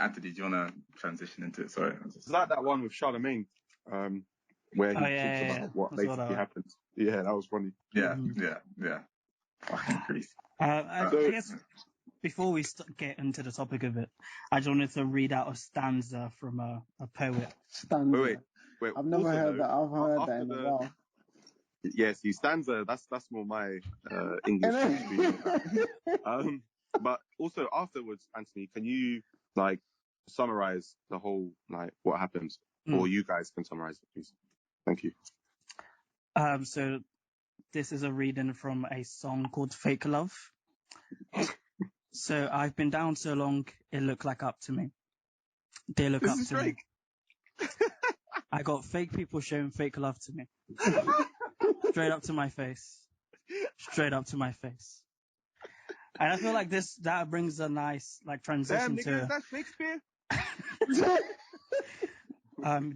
Anthony, do you want to transition into it? Sorry. It's like that one with Charlemagne, where he talks about what That's basically happens. Yeah, that was funny. Yeah. Fucking Greece. I guess before we get into the topic of it, I just wanted to read out a stanza from a poet. Stanza. Wait. I've never heard that. I've heard that in a while. Yes, he stanza. That's more my English speaking. But also afterwards, Anthony, can you like summarize the whole what happens, or you guys can summarize it, please? Thank you. So this is a reading from a song called "Fake Love." So I've been down so long, it looked like up to me. They look up to me. I got fake people showing fake love to me. Straight up to my face. Straight up to my face. And I feel like that brings a nice transition to. Is that Shakespeare?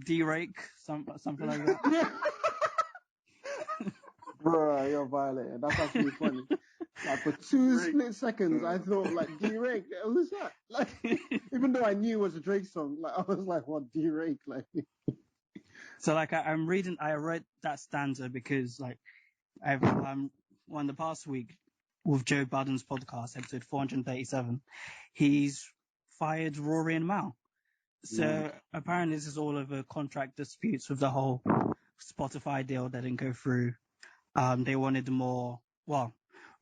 D-rake, something like that. Bro, you're violating. That's actually funny. For 2 split seconds, I thought D-rake. What was that? Even though I knew it was a Drake song, I was like, what D-rake? So I read that stanza because I've on the past week with Joe Pardon's podcast, episode 437, he's fired Rory and Mal. So apparently this is all over contract disputes with the whole Spotify deal that didn't go through. They wanted more,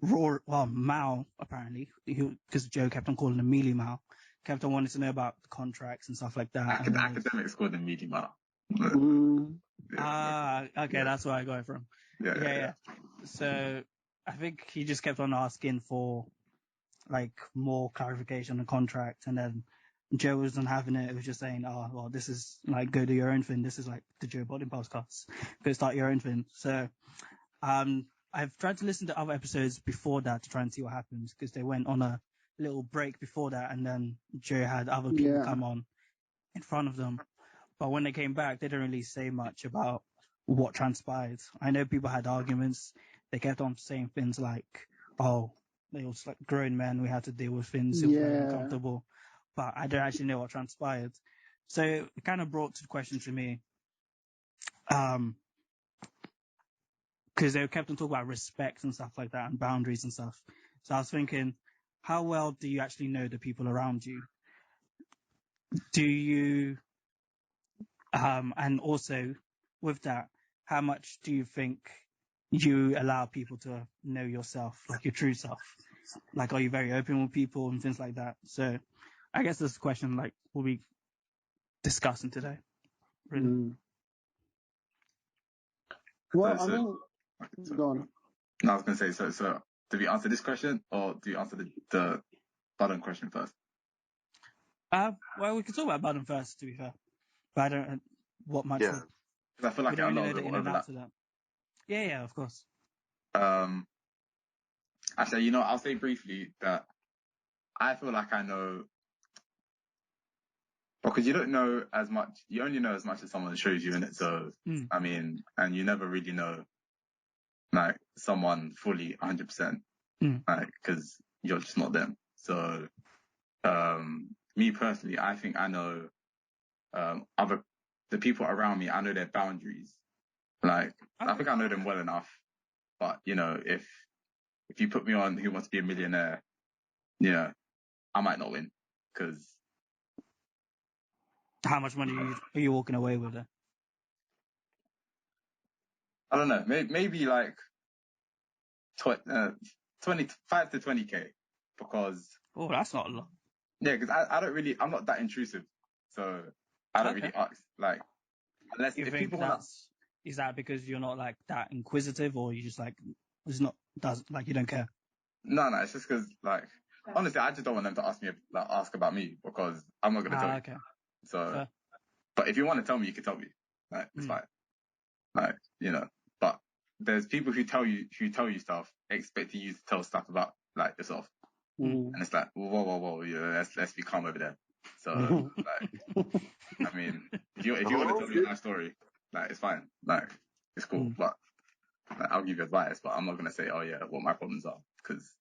Mal, apparently, because Joe kept on calling him Mealy Mal, kept on wanting to know about the contracts and stuff like that. Academics called him Mealy Mal. Okay, that's where I got it from. Yeah. So I think he just kept on asking for more clarification on the contract, and then Joe wasn't having it. It was just saying, "Oh, well, this is go do your own thing. This is the Joe Pardon podcast. Go start your own thing." So, I've tried to listen to other episodes before that to try and see what happens, because they went on a little break before that, and then Joe had other people come on in front of them. But when they came back, they didn't really say much about what transpired. I know people had arguments. They kept on saying things like, "Oh, they were just grown men. We had to deal with things. It was very uncomfortable." But I don't actually know what transpired. So it kind of brought to the question to me, because they kept on talking about respect and stuff like that and boundaries and stuff. So I was thinking, how well do you actually know the people around you? Do you, and also with that, how much do you think you allow people to know yourself, your true self? Are you very open with people and things like that? So I guess this question we'll be discussing today. Really. Well, I mean, go on. No, I was going to say, so do we answer this question, or do you answer the Pardon question first? Well, we can talk about Pardon first, to be fair. But I don't know what much. Yeah. Because I feel like I know the overlap. Yeah, of course. Actually, I'll say briefly that I feel like I know, because you don't know as much, you only know as much as someone shows you in it. So, I mean, and you never really know, someone fully 100%, because you're just not them. So, me personally, I think I know, the people around me, I know their boundaries. I think I know them well enough. But, if you put me on Who Wants to Be a Millionaire, I might not win, because... How much money are you walking away with then? I don't know. Maybe 25 to 20K, because... Oh, that's not a lot. Yeah, because I'm not that intrusive, so I don't really ask. Unless if people want to... Is that because you're not that inquisitive, or you just you don't care? No, it's just because honestly, I just don't want them to ask about me, because I'm not gonna tell you. Okay. So, fair. But if you want to tell me, you can tell me. It's fine. But there's people who tell you stuff, expecting you to tell stuff about yourself, and it's whoa, let's be calm over there. So I mean, if you want to tell me my story, it's fine, it's cool, but I'll give you advice, but I'm not gonna say, oh yeah, what my problems are, because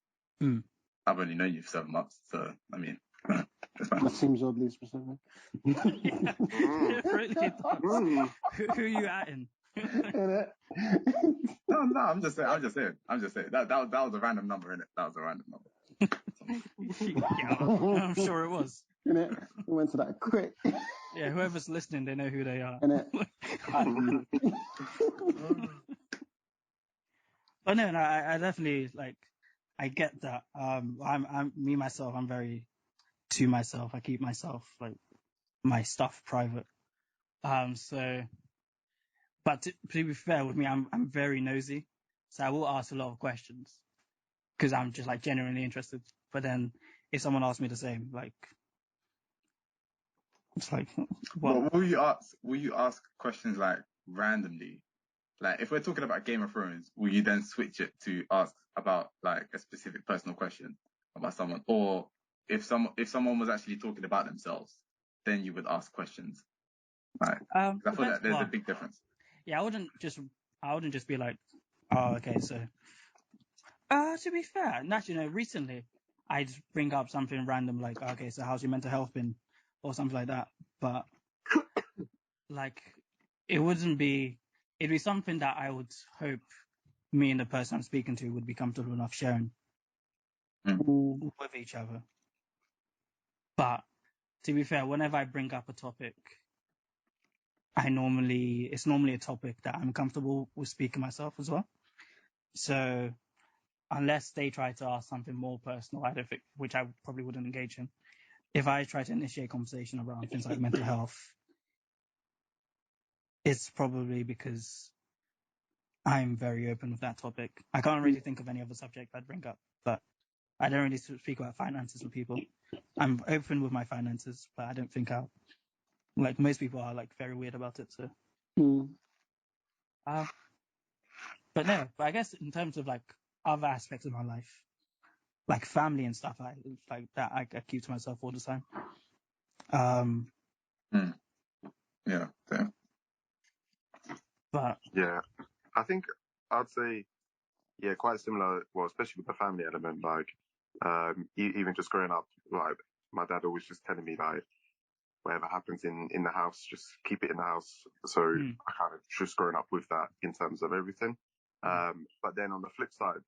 I've only known you for 7 months, so I mean, That seems oddly specific. Yeah, it really does. Who are you at in? No, I'm just saying. That was a random number, innit? That was a random number. Yeah, I'm sure it was. We went to that quick. Yeah, whoever's listening, they know who they are. But no, I definitely I get that. I'm myself. I'm very to myself. I keep myself my stuff private. But to be fair with me, I'm very nosy, so I will ask a lot of questions because I'm just genuinely interested. But then if someone asks me the same, it's what? But will you ask questions randomly? If we're talking about Game of Thrones, will you then switch it to ask about a specific personal question about someone? Or if someone was actually talking about themselves, then you would ask questions. I feel like there's a big difference. Yeah, I wouldn't just be oh, okay, so to be fair, naturally, recently I'd bring up something random okay, so how's your mental health been? Or something like that. But it'd be something that I would hope me and the person I'm speaking to would be comfortable enough sharing with each other. But to be fair, whenever I bring up a topic, it's normally a topic that I'm comfortable with speaking myself as well. So unless they try to ask something more personal, I don't think, which I probably wouldn't engage in. If I try to initiate conversation around things like mental health, it's probably because I'm very open with that topic. I can't really think of any other subject I'd bring up, but I don't really speak about finances with people. I'm open with my finances, but I don't think I'll, most people are very weird about it. So, but I guess in terms of other aspects of my life, family and stuff, I keep to myself all the time. Yeah. But yeah, I think I'd say quite similar. Well, especially with the family element, even just growing up, my dad always just telling me whatever happens in the house, just keep it in the house. So I kind of just grown up with that in terms of everything. But then on the flip side,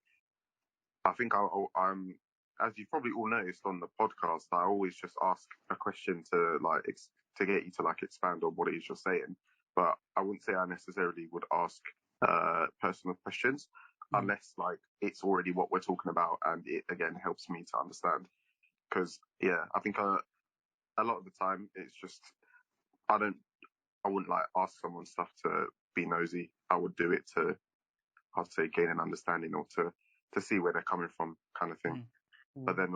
I think I'm, as you've probably all noticed on the podcast, I always just ask a question to to get you to expand on what it is you're saying. But I wouldn't say I necessarily would ask personal questions unless it's already what we're talking about, and it again helps me to understand. Because I think a lot of the time it's just I wouldn't ask someone stuff to be nosy. I would do it to, I'd say, gain an understanding or to see where they're coming from, kind of thing. But then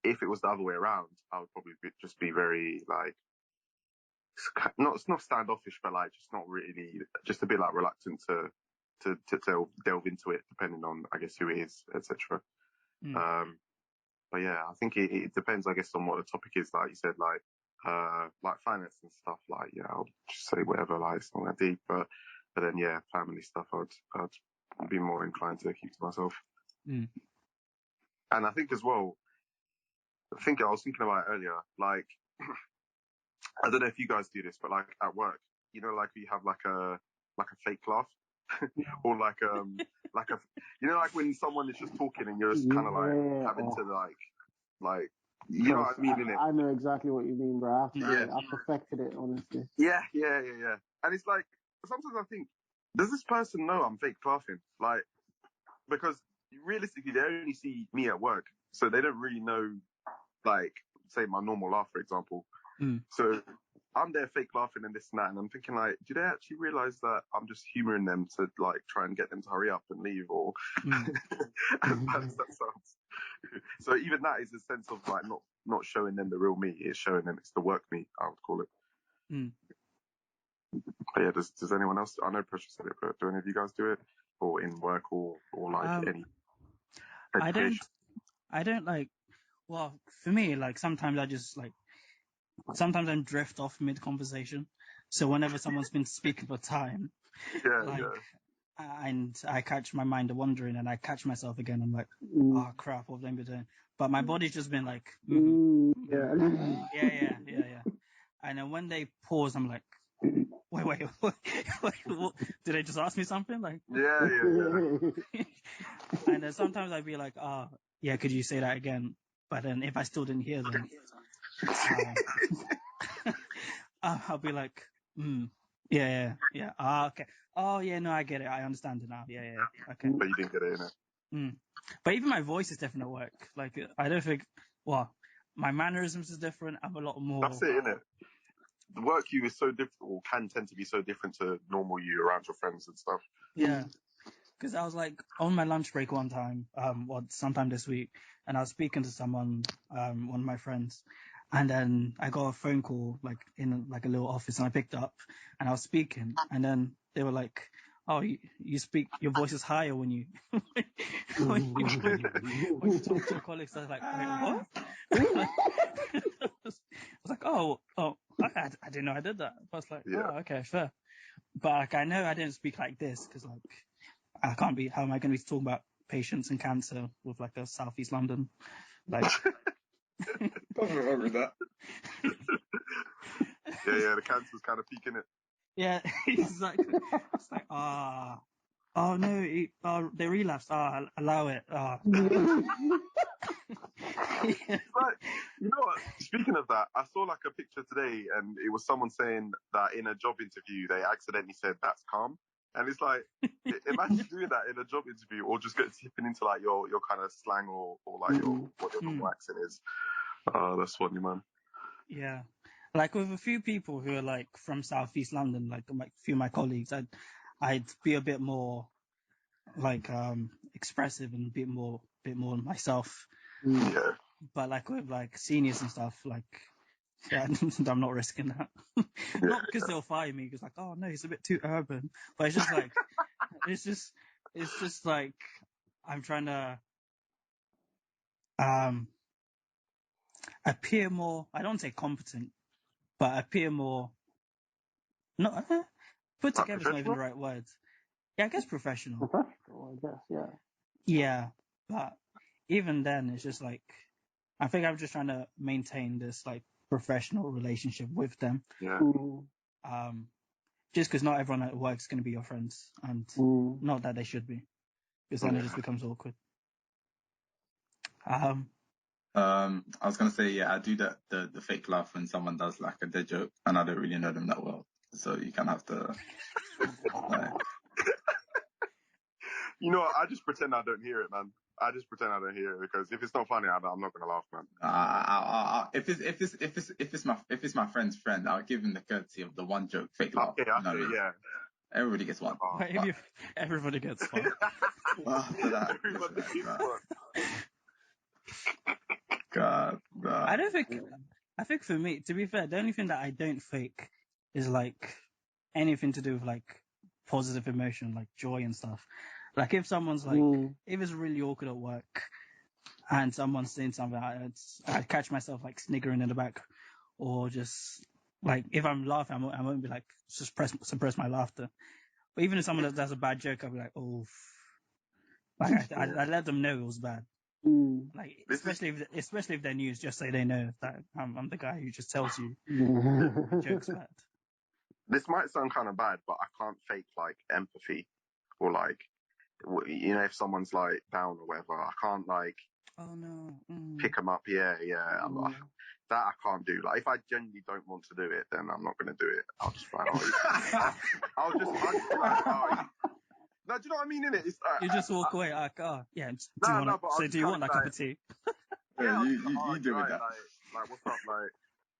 if it was the other way around, I would probably just be very not standoffish, but just not really, just a bit reluctant to delve into it, depending on I guess who it is, etc. But yeah, I think it depends, I guess, on what the topic is. Like you said, finance and stuff. I'll just say whatever. It's not that deep, but then family stuff. I'd be more inclined to keep to myself. And I think as well, I was thinking about it earlier. I don't know if you guys do this, but at work, you you have a fake laugh, or when someone is just talking and you're just kind of having to you know what I mean, innit? I know exactly what you mean, bro. I perfected it, honestly. Yeah. And it's sometimes I think, does this person know I'm fake laughing? Because realistically, they only see me at work, so they don't really know, say my normal laugh, for example. So I'm there fake laughing and this and that, and I'm thinking do they actually realize that I'm just humoring them to try and get them to hurry up and leave, or as bad as that sounds. So even that is a sense of not showing them the real me. It's showing them it's the work me, I would call it. But yeah, does anyone else? I know Precious said it, but do any of you guys do it, or in work, or any education? I don't well, for me, sometimes I just sometimes I drift off mid conversation. So whenever someone's been speaking for time, and I catch my mind wandering and I catch myself again, I'm oh crap, what have I been doing? but my body's just been like, Yeah. yeah. And then when they pause, I'm like, wait, what? Did they just ask me something? Like, Yeah. and then sometimes I'd be like, oh, yeah, could you say that again? But then if I still didn't hear them, I'll be like, yeah. Okay. Oh, yeah, no, I get it. I understand it now. Yeah. Okay. But you didn't get it, innit? But even my voice is different at work. Like, I don't think, my mannerisms is different. I'm a lot more. That's it, innit? The work you is so different, or can tend to be so different to normal you around your friends and stuff. Yeah. Because I was like on my lunch break one time, sometime this week, and I was speaking to someone, one of my friends, and then I got a phone call like in like a little office, and I picked up, and I was speaking, and then they were like, "Oh, you speak, your voice is higher when you when you talk to your colleagues." I was like, "Wait, what?" I was like, "Oh, okay, I didn't know I did that." I was like, "Oh, okay, fair." But like, I know I didn't speak like this because like. I can't be. How am I going to be talking about patients and cancer with like a Southeast London? Like, nothing wrong with that. Yeah. The cancer's kind of peaking it. Yeah, exactly. It's like, oh no, they relapsed. Allow it. It's like, you know what? Speaking of that, I saw like a picture today, and it was someone saying that in a job interview they accidentally said that's calm, and it's like, imagine doing that in a job interview, or just tipping into like your kind of slang or like what your normal accent is. That's funny, man. Yeah, like with a few people who are like from Southeast London, like a few of my colleagues, I'd be a bit more like expressive and a bit more myself. Yeah. But like with like seniors and stuff, like yeah, I'm not risking that. Not because they'll fire me, because like, oh no, he's a bit too urban. But it's just like, it's just like I'm trying to appear more. I don't say competent, but appear more. Not put together is not even the right word. Yeah, I guess professional. Professional, I guess, yeah. Yeah, but even then, it's just like I think I'm just trying to maintain this like professional relationship with them. Yeah. Just because not everyone at work is going to be your friends, and not that they should be, because then it just becomes awkward. I was gonna say, yeah, I do that the fake laugh when someone does like a dead joke, and I don't really know them that well, so you kind of have to. You know what? I just pretend I don't hear it, man. I just pretend I don't hear it, because if it's not funny, I'm not gonna laugh, man. If it's my friend's friend, I'll give him the courtesy of the one joke fake laugh. Okay, yeah. Everybody gets one. Everybody gets one. Everybody gets one. God, no. I think for me, to be fair, the only thing that I don't fake is like anything to do with like positive emotion, like joy and stuff. Like if someone's like, if it's really awkward at work and someone's saying something, I catch myself like sniggering in the back, or just like if I'm laughing, I won't be like suppress my laughter. But even if someone does a bad joke, I'll be like, oh, like I let them know it was bad. Like especially if they're news, just say they know that I'm the guy who just tells you the joke's bad. This might sound kind of bad, but I can't fake like empathy, or like, you know, if someone's like down or whatever, I can't like pick them up. Yeah. That I can't do. Like if I genuinely don't want to do it, then I'm not going to do it. I'll just find out. I'll just be like, oh. No, do you know what I mean? Innit? It's you just walk away like, oh yeah. Do you want that cup of tea? Yeah, you do with that. Like what's up? Like,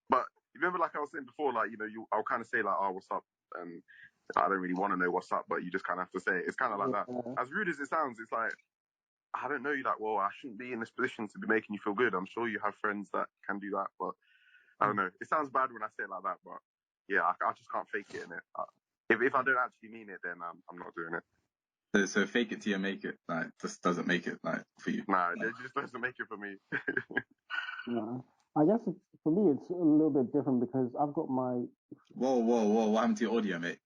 but you remember, like I was saying before, like, you know, I'll kind of say like, oh, what's up? And I don't really want to know what's up, but you just kind of have to say it. It's kind of like that. As rude as it sounds, it's like, I don't know you that well. I shouldn't be in this position to be making you feel good. I'm sure you have friends that can do that, but I don't know. It sounds bad when I say it like that, but yeah, I just can't fake it in it. If I don't actually mean it, then I'm not doing it. So fake it till you make it. Like, just doesn't make it like for you. Nah, it just doesn't make it for me. No. I guess for me it's a little bit different because I've got my. Whoa! What happened to your audio, mate?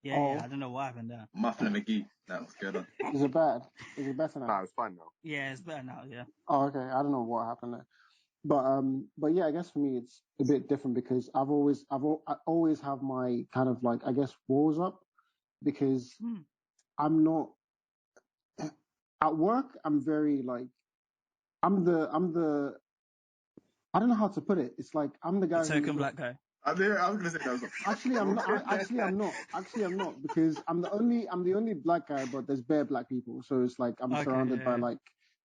Yeah, I don't know what happened there. Muffin and McGee. That was good. Is it bad? Is it better now? Nah, it's fine now. Yeah, it's better now. Yeah. Oh, okay. I don't know what happened there. But yeah, I guess for me it's a bit different because I always have my kind of like, I guess, walls up because I'm not at work. I'm very like, I'm the I don't know how to put it. It's like I'm the guy The token black guy. I was gonna say that was Actually, I'm not. Actually, I'm not because I'm the only black guy, but there's bare black people. So it's like I'm surrounded by like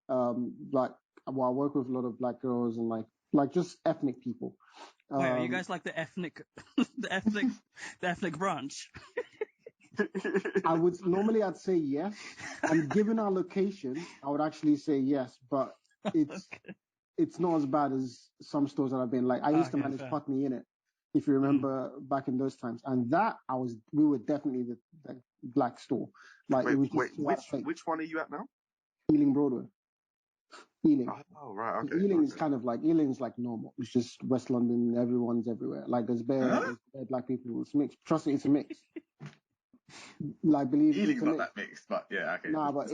black. Well, I work with a lot of black girls and like just ethnic people. Wait, are you guys like the ethnic, the ethnic branch? I'd say yes, and given our location, I would actually say yes, but it's not as bad as some stores that I've been. Like I used to manage Putney in it, if you remember back in those times, and we were definitely the black store. Like wait, it was just which one are you at now? Ealing Broadway. Ealing. Oh right, okay. Ealing is kind of like Ealing's like normal. It's just West London. Everyone's everywhere. Like there's bare black people. It's mixed. Trust me, it's a mix. Like believe Ealing's not that mixed, but yeah, okay. Nah, but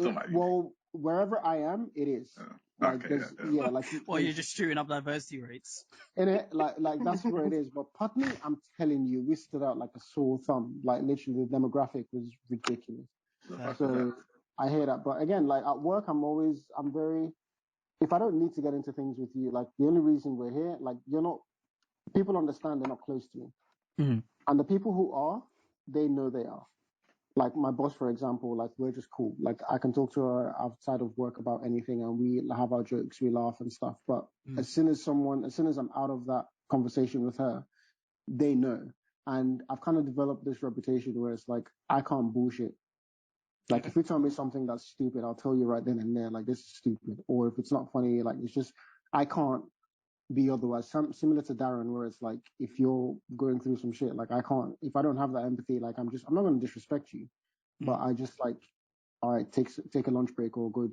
wherever I am, it is. Like like well, you're just shooting up diversity rates. In it, like that's where it is. But Putney, I'm telling you, we stood out like a sore thumb. Like literally, the demographic was ridiculous. So I hear that, but again, like at work, I'm very. If I don't need to get into things with you, like the only reason we're here, like you're not. People understand they're not close to me, and the people who are, they know they are. Like my boss, for example, like we're just cool. Like I can talk to her outside of work about anything and we have our jokes, we laugh and stuff. But as soon as I'm out of that conversation with her, they know. And I've kind of developed this reputation where it's like, I can't bullshit. Like if you tell me something that's stupid, I'll tell you right then and there, like this is stupid. Or if it's not funny, like it's just, I can't be otherwise. Similar to Darren, where it's like if you're going through some shit, like I can't. If I don't have that empathy, like I'm not going to disrespect you, but I just like, all right, take a lunch break or go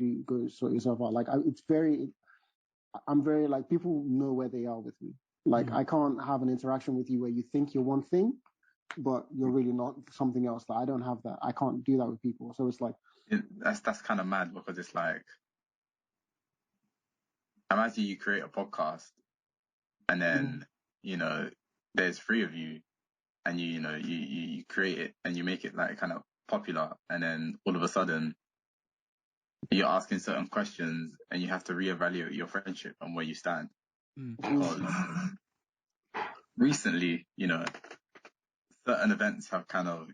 sort yourself out. Like I'm very like people know where they are with me. Like I can't have an interaction with you where you think you're one thing, but you're really not something else. Like I don't have that. I can't do that with people. So it's like that's kind of mad because it's like, imagine you create a podcast. And then, there's three of you and you create it and you make it like kind of popular. And then all of a sudden you're asking certain questions and you have to reevaluate your friendship and where you stand. Because recently, certain events have kind of,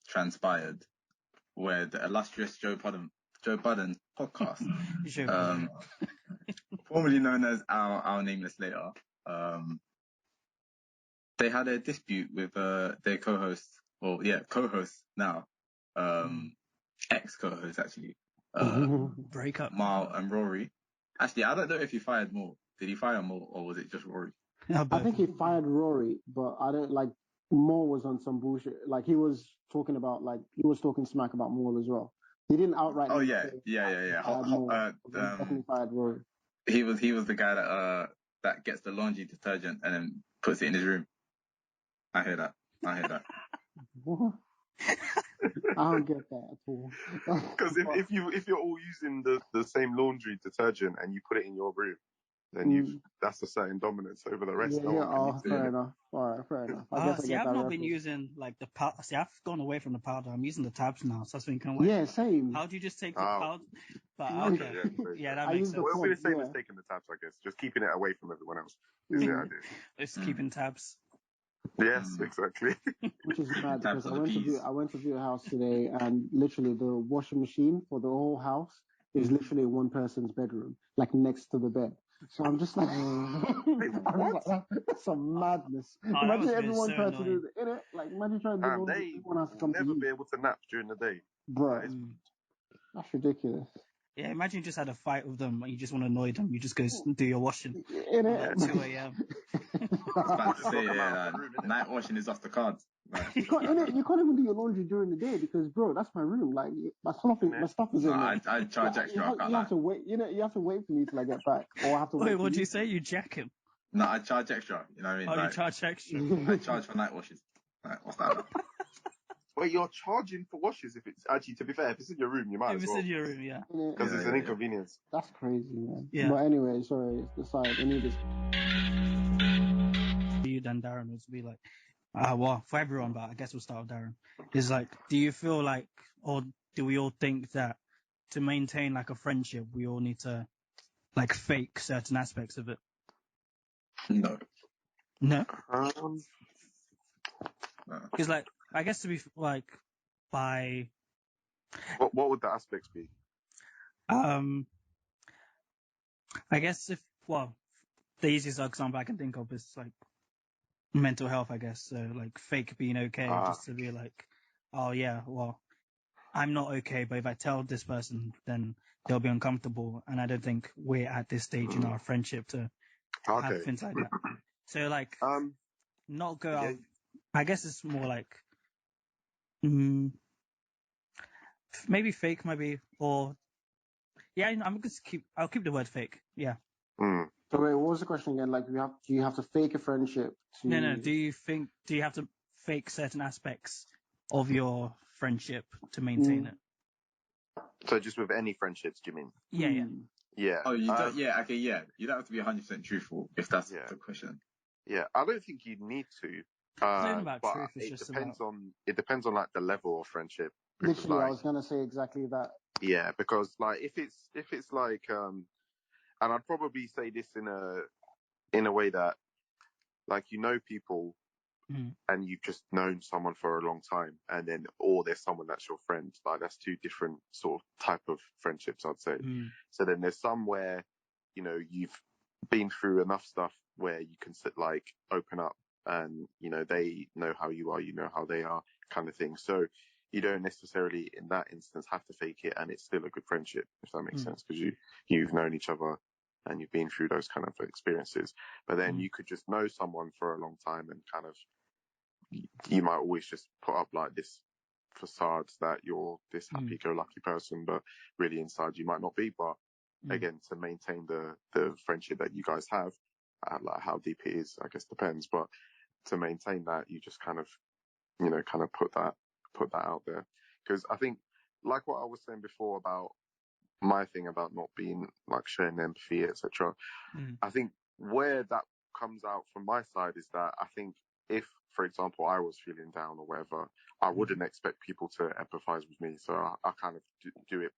transpired where the illustrious Joe Pardon podcast, formerly known as our Nameless Later, they had a dispute with their co-host, co-host now, ex-co-host actually, break up. Mal and Rory. Actually, I don't know if he fired Mal. Did he fire Mal or was it just Rory? I think he fired Rory, but I don't like. Mal was on some bullshit. Like he was talking smack about Mal as well. He didn't outright. Oh yeah. Definitely fired Rory. He was the guy that gets the laundry detergent and then puts it in his room. I hear that. What? I don't get that at all. Because if you're all using the same laundry detergent and you put it in your room, then that's a certain dominance over the rest. Fair enough. All right, fair enough. I've not been using like the powder. See, I've gone away from the powder. I'm using the tabs now, so that's when you can wait. Yeah, same. How do you just take the powder? But okay, that makes sense. Well, it'll be the same as taking the tabs, I guess. Just keeping it away from everyone else is the idea. It's keeping tabs. Yes, exactly. Which is mad because I went to view a house today, and literally the washing machine for the whole house is literally one person's bedroom, like next to the bed. So I'm just like, that's some madness. Imagine everyone trying to do it. Like imagine trying to do it. Everyone has to come to you. Never be able to nap during the day, bro. That's ridiculous. Yeah, imagine you just had a fight with them and you just want to annoy them. You just go do your washing at 2 a.m. I was about to say, night washing is off the cards. Right. You can't even do your laundry during the day because, bro, that's my room. Like my stuff is in there. I charge extra. You have to wait. You have to wait for me till I get back, or I have to wait. Wait, what do you say? You jack him? No, I charge extra. You know what I mean? Oh, you charge extra. I charge for night washes. Like, what's that about? Wait, you're charging for washes if it's actually, to be fair, if it's in your room, you might If as it's well. in your room, yeah. Because it's an inconvenience. That's crazy, man. Yeah. But anyway, sorry, it's the side. I need this. You then Darren would be like, well, for everyone, but I guess we'll start with Darren. Is like, do you feel like, or do we all think that to maintain like a friendship, we all need to like fake certain aspects of it? No. No, Um, because like, I guess to be like, by what would the aspects be? I guess the easiest example I can think of is like mental health, I guess. So like fake being okay, just to be like, oh yeah, well, I'm not okay, but if I tell this person, then they'll be uncomfortable. And I don't think we're at this stage in our friendship to have things like that. So like, not go out. I guess it's more like, maybe fake, maybe, or yeah, I'll keep the word fake. Yeah. So wait, what was the question again? Like, do you have to fake a friendship to? No. Do you have to fake certain aspects of your friendship to maintain it? So just with any friendships, do you mean? Yeah. Oh, you don't. Yeah. Okay. Yeah. You don't have to be 100% truthful if that's the question. Yeah, I don't think you need to. It's not even about but truth. It's just depends on like the level of friendship. Because, Literally, like, I was gonna say exactly that. Yeah, because like if it's like and I'd probably say this in a way that, like, you know people and you've just known someone for a long time, and then or there's someone that's your friend. Like, that's two different sort of type of friendships, I'd say. So then there's some where, you know, you've been through enough stuff where you can like open up, and you know they know how you are, you know how they are, kind of thing. So you don't necessarily in that instance have to fake it, and it's still a good friendship, if that makes sense, because you've known each other and you've been through those kind of experiences. But then you could just know someone for a long time and kind of, you might always just put up like this facade that you're this happy-go-lucky person, but really inside you might not be. But again, to maintain the friendship that you guys have, like how deep it is, I guess depends. But to maintain that, you just kind of, you know, kind of put that out there. Because I think, like what I was saying before about my thing about not being like sharing empathy, etc. I think where that comes out from my side is that I think if, for example, I was feeling down or whatever, I wouldn't expect people to empathize with me. So I kind of do it.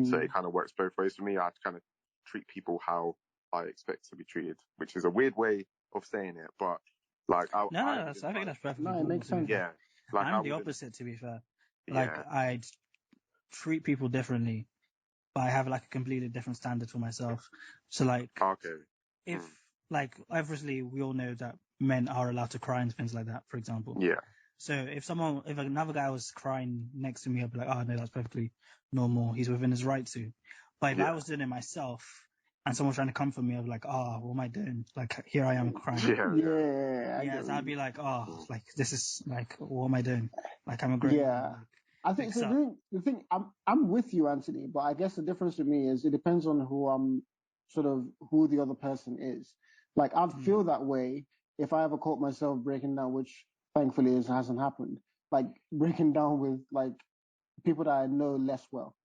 So it kind of works both ways for me. I kind of treat people how I expect to be treated, which is a weird way of saying it, but like I think that's perfectly No, it cool, makes sense. Yeah, like I'm the opposite, to be fair. Like Yeah. I'd treat people differently, but I have like a completely different standard for myself. So like, if like obviously we all know that men are allowed to cry and things like that, for example. Yeah. So if another guy was crying next to me, I'd be like, oh no, that's perfectly normal. He's within his right to. But if I was doing it myself and someone's trying to comfort me, I'd be like, oh, what am I doing? Like, here I am crying. Yeah. So I'd be like, oh, like this is like, what am I doing? Like, I'm a grown man. Yeah. Like, I think so. The thing, I'm with you, Anthony, but I guess the difference with me is it depends on who the other person is. Like, I'd feel that way if I ever caught myself breaking down, which thankfully hasn't happened. Like breaking down with like people that I know less well.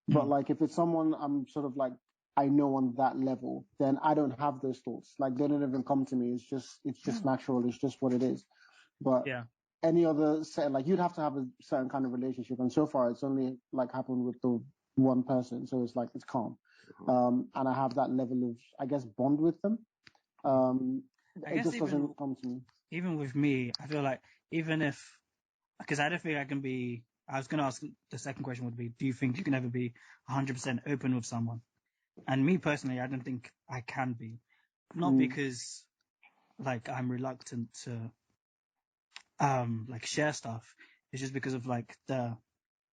But like if it's someone I'm sort of like I know on that level, then I don't have those thoughts. Like they don't even come to me. It's just natural. It's just what it is. But any other set, like you'd have to have a certain kind of relationship, and so far it's only like happened with the one person, so it's like it's calm. And I have that level of, I guess, bond with them. It just doesn't come to me. Even with me, I feel like even if, because I don't think I can be. I was going to ask the second question would be, do you think you can ever be 100% open with someone? And me personally, I don't think I can be. Not because like I'm reluctant to like share stuff. It's just because of like the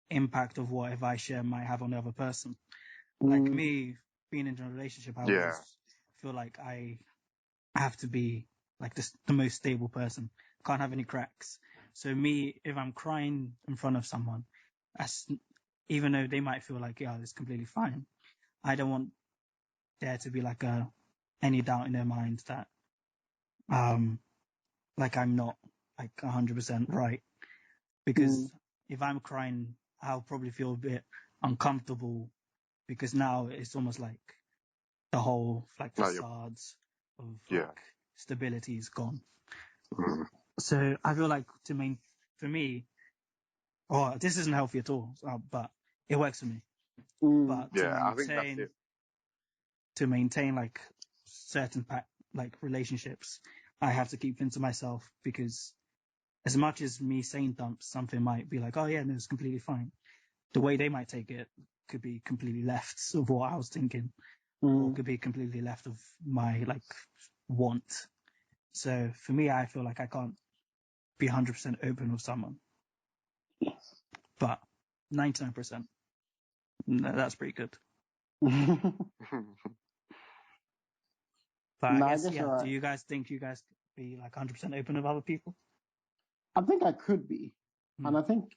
impact of what if I share might have on the other person. Like me being in a relationship, I always feel like I have to be like the most stable person. Can't have any cracks. So me, if I'm crying in front of someone, even though they might feel like, yeah, it's completely fine, I don't want there to be like any doubt in their minds that like I'm not like 100% right, because if I'm crying, I'll probably feel a bit uncomfortable because now it's almost like the whole like facades of like stability is gone. Mm. So I feel like for me, this isn't healthy at all, but it works for me. But I think that's it. To maintain like certain like relationships, I have to keep things to myself because as much as me saying something might be like, oh yeah, no, it's completely fine. The way they might take it could be completely left of what I was thinking, or could be completely left of my like want. So for me, I feel like I can't be 100% open with someone, but 99%, that's pretty good. But I guess, yeah. Right. Do you guys think you guys be like 100% open with other people? I think I could be, and I think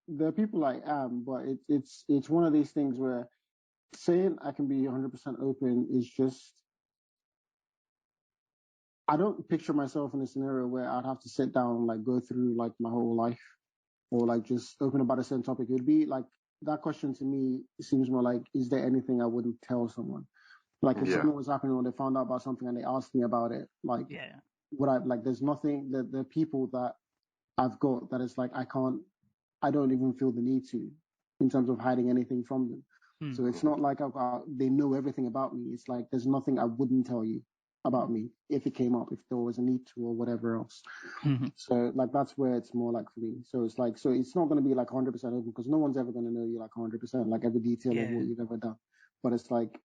there are people I am, but it's one of these things where saying I can be 100% open is just, I don't picture myself in a scenario where I'd have to sit down and like go through like my whole life or like just open about a certain topic. It would be like, that question to me seems more like, is there anything I wouldn't tell someone? Like if something was happening or they found out about something and they asked me about it, like would I, like there's nothing, the people that I've got that is like, I don't even feel the need to, in terms of hiding anything from them. So it's not like they know everything about me. It's like, there's nothing I wouldn't tell you about me if it came up, if there was a need to or whatever else. So like, that's where it's more like for me. So it's like, so it's not going to be like 100% open because no one's ever going to know you like 100%, like every detail of what you've ever done. But it's like,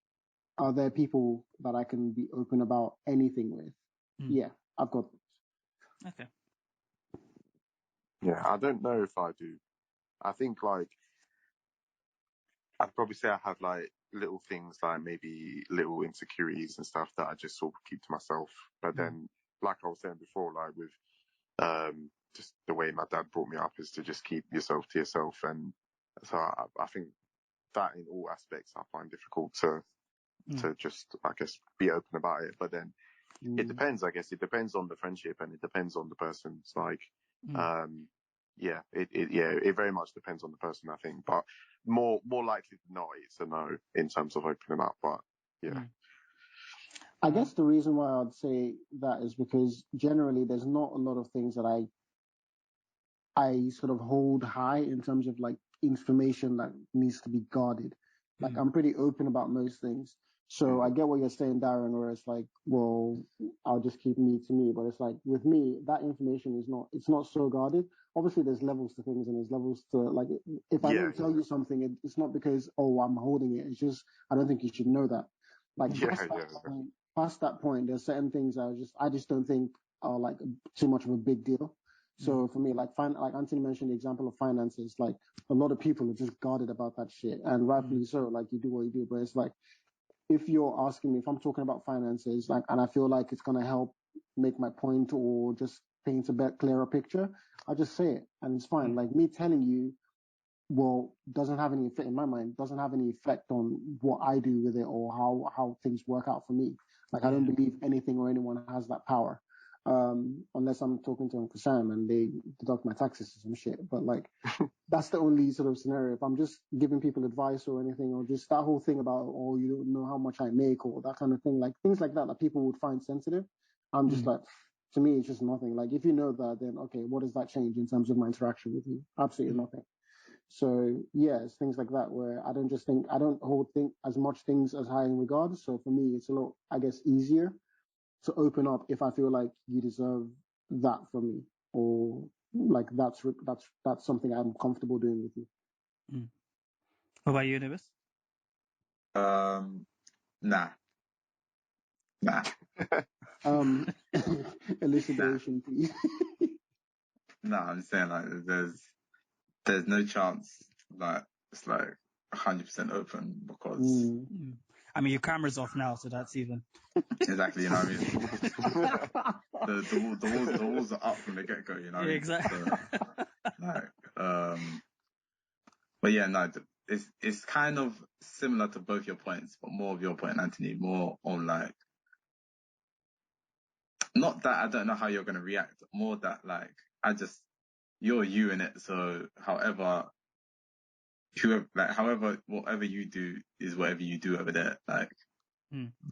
are there people that I can be open about anything with? Yeah, I've got those. Okay. Yeah, I don't know if I do. I think like I'd probably say I have like little things like maybe little insecurities and stuff that I just sort of keep to myself. But then, like I was saying before, like with just the way my dad brought me up is to just keep yourself to yourself. And so I think that in all aspects I find difficult to just, I guess, be open about it. But then it depends, I guess. It depends on the friendship and it depends on the person. It's like, it very much depends on the person, I think. But more likely than not, it's a no in terms of opening up. But yeah. I guess the reason why I'd say that is because generally there's not a lot of things that I sort of hold high in terms of like information that needs to be guarded. Like I'm pretty open about most things. So I get what you're saying, Darren, where it's like, well, I'll just keep me to me. But it's like with me, that information it's not so guarded. Obviously there's levels to things and there's levels to like, if I don't tell you something, it's not because, oh, I'm holding it. It's just, I don't think you should know that. Like past that point, there's certain things I just don't think are like too much of a big deal. So for me, like Anthony mentioned the example of finances, like a lot of people are just guarded about that shit, and rightfully so. Like you do what you do, but it's like if you're asking me if I'm talking about finances, like, and I feel like it's gonna help make my point or just paint a bit clearer picture, I just say it, and it's fine. Like me telling you, well, doesn't have any effect in my mind, doesn't have any effect on what I do with it or how things work out for me. Like I don't believe anything or anyone has that power. Unless I'm talking to Uncle Sam and they deduct my taxes or some shit. But like, that's the only sort of scenario. If I'm just giving people advice or anything, or just that whole thing about, oh, you don't know how much I make or that kind of thing, like things like that people would find sensitive. I'm just like, to me, it's just nothing. Like, if you know that, then okay, what does that change in terms of my interaction with you? Absolutely nothing. So yeah, it's things like that where I don't hold as much things as high in regard. So for me, it's a lot, I guess, easier to open up if I feel like you deserve that from me, or like that's something I'm comfortable doing with you. What about you, Davis? Nah. Elucidation, please. Nah, I'm saying like there's no chance that it's like 100% open because I mean, your camera's off now, so that's even. Exactly, you know what I mean? The walls are up from the get-go, you know what I mean? Exactly. So, but yeah, no, it's kind of similar to both your points, but more of your point, Anthony, more on like, not that I don't know how you're going to react, more that like, I just, you're you in it. So however, whatever you do is whatever you do over there. Like,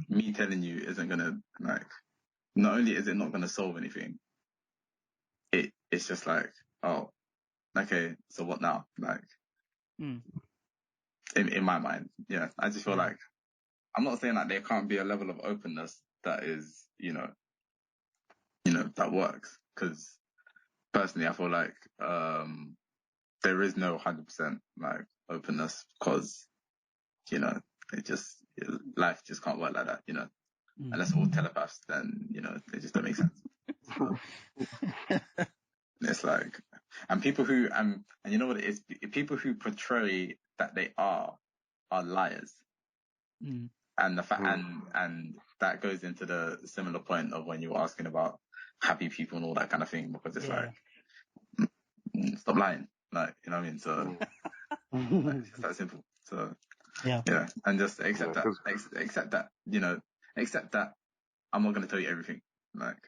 me telling you isn't gonna, like, not only is it not gonna solve anything, it's just like, oh, okay, so what now? Like, in my mind, yeah, I just feel like, I'm not saying that there can't be a level of openness that is, that works. Because personally, I feel like there is no 100% like openness, because life just can't work like that. Unless we're all telepaths, then it just don't make sense. So, it's like, and people who and you know what it is, people who portray that they are liars. And the fact, and that goes into the similar point of when you were asking about happy people and all that kind of thing, because it's like, stop lying, like, you know what I mean? So like, it's just that simple. So yeah, and just accept that, accept that I'm not going to tell you everything. Like,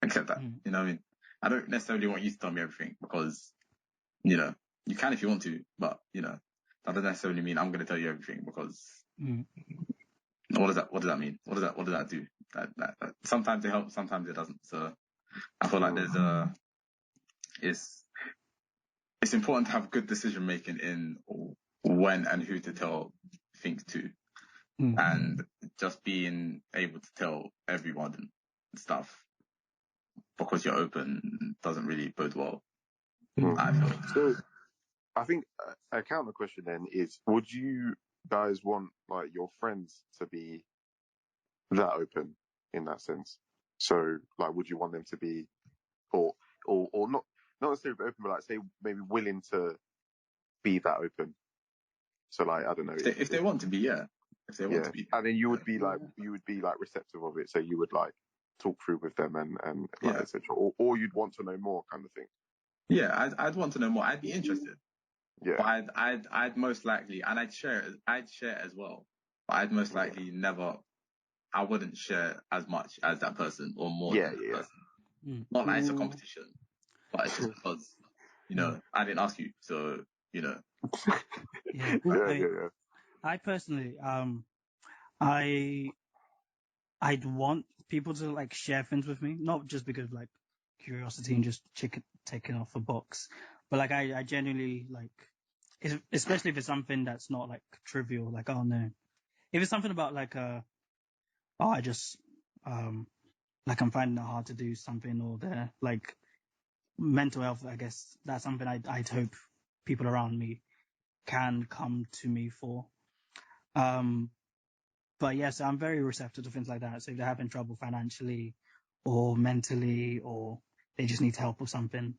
accept that, you know what I mean? I don't necessarily want you to tell me everything, because you can if you want to, but that doesn't necessarily mean I'm going to tell you everything, because what does that mean? What does that do? That sometimes it helps, sometimes it doesn't. So I feel like it's important to have good decision making in when and who to tell things to, and just being able to tell everyone stuff because you're open doesn't really bode well. I feel. So I think a counter question then is: would you guys want like your friends to be that open in that sense? So like, would you want them to be, or not necessarily open, but like say maybe willing to be that open? So like, I don't know, if they want to be, yeah. If they want to be, and then you would be like receptive of it, so you would like talk through with them and like etc. Or you'd want to know more, kind of thing. Yeah, I'd want to know more. I'd be interested. Yeah. But I'd most likely, and I'd share as well. But I'd most likely I wouldn't share as much as that person or more than that person. Not like it's a competition, but it's just because, I didn't ask you. So, Yeah. Yeah. I personally, I'd want people to like share things with me, not just because of like curiosity and just taking off a box, but like I genuinely like, especially if it's something that's not like trivial, like, oh no, if it's something about like I just like I'm finding it hard to do something, or they're like mental health, I guess that's something I'd hope people around me can come to me for. But yes, I'm very receptive to things like that. So if they're having trouble financially or mentally, or they just need help or something,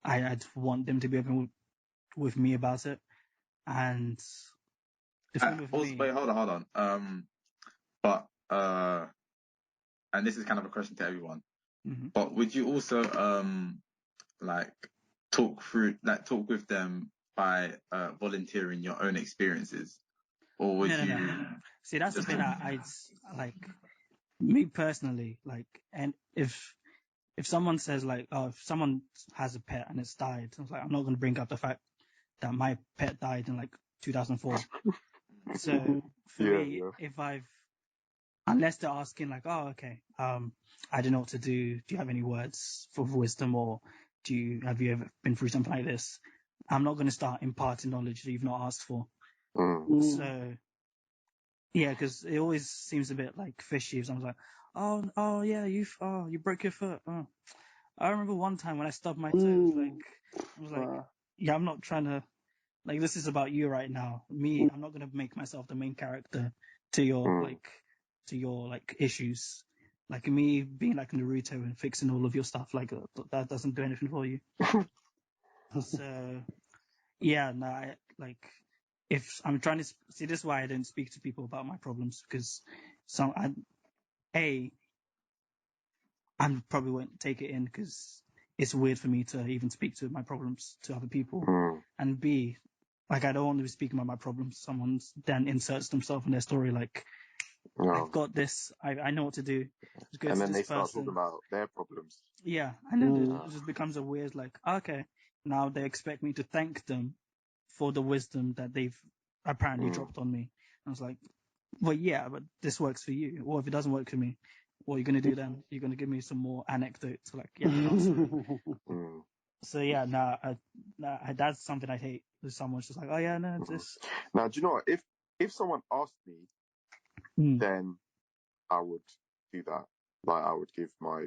I'd want them to be open with me about it. And the thing with me, wait, hold on. But and this is kind of a question to everyone. But would you also like talk with them by volunteering your own experiences, or would you? No. See, that's the thing that I'd like. Me personally, like, and if someone says like, oh, if someone has a pet and it's died, I was like, I'm not going to bring up the fact that my pet died in like 2004. So for me, if unless they're asking like, oh, okay, I don't know what to do. Do you have any words for wisdom, or have you ever been through something like this? I'm not going to start imparting knowledge that you've not asked for. So yeah, because it always seems a bit like fishy if someone's like, oh yeah, you broke your foot. Oh. I remember one time when I stubbed my toe, I was like, yeah, I'm not trying to, like, this is about you right now. I'm not going to make myself the main character to your issues. Like me being like Naruto and fixing all of your stuff, like that doesn't do anything for you. So yeah, no, if I'm trying to see, this is why I don't speak to people about my problems, because I probably won't take it in because it's weird for me to even speak to my problems to other people. And B, like, I don't want to be speaking about my problems. Someone then inserts themselves in their story, like, I've got this. I know what to do. Just go and to then this they start person. talking about their problems. Yeah, and then it just becomes a weird, like, okay, now they expect me to thank them for the wisdom that they've apparently dropped on me. I was like, well, yeah, but this works for you. Or if it doesn't work for me, what are you going to do then? You're going to give me some more anecdotes, like, yeah, but not so. So yeah, that's something I hate. If someone's just like, oh yeah, no, this. Now, do you know what? If someone asked me, then I would do that. Like, I would give my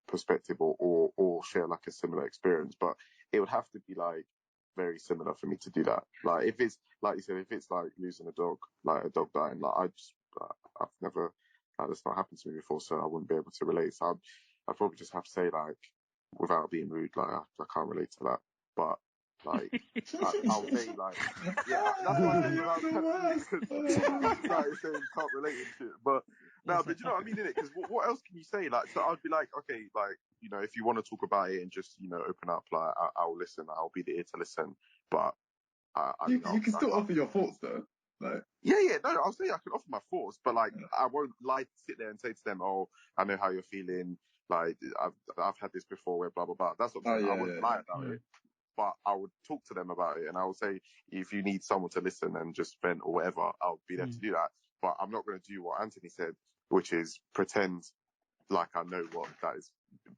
perspective or share like a similar experience, but it would have to be like very similar for me to do that. Like, if it's like you said, if it's like losing a dog, like a dog dying, like I've never, that's not happened to me before, so I wouldn't be able to relate. So I'd probably just have to say, like, without being rude, like I can't relate to that. But like, I'll say, like, yeah, that's why I said without saying can't relate and shit. But no, but you know what I mean, innit? Because what else can you say? Like, so I'd be like, okay, like, you know, if you want to talk about it and just, you know, open up, like, I'll listen. I'll be there to listen. But you can still offer your thoughts though. Like, yeah, no, I'll say I can offer my thoughts, but like, I won't sit there and say to them, oh, I know how you're feeling. Like, I've had this before where blah blah blah. That's what I'm saying. I wouldn't lie about it. But I would talk to them about it, and I would say, if you need someone to listen and just vent or whatever, I'll be there to do that. But I'm not going to do what Anthony said, which is pretend like I know what that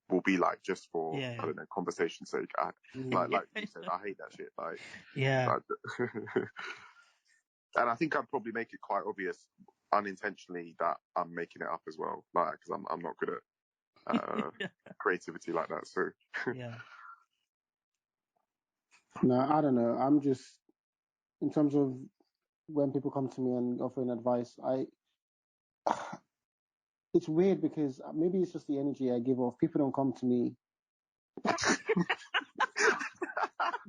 will be like just for, I don't know, conversation's sake. Like you said, I hate that shit. Like, and I think I'd probably make it quite obvious unintentionally that I'm making it up as well, like, because I'm not good at creativity like that. So yeah. No, I don't know. I'm just, in terms of when people come to me and offering advice, it's weird because maybe it's just the energy I give off. People don't come to me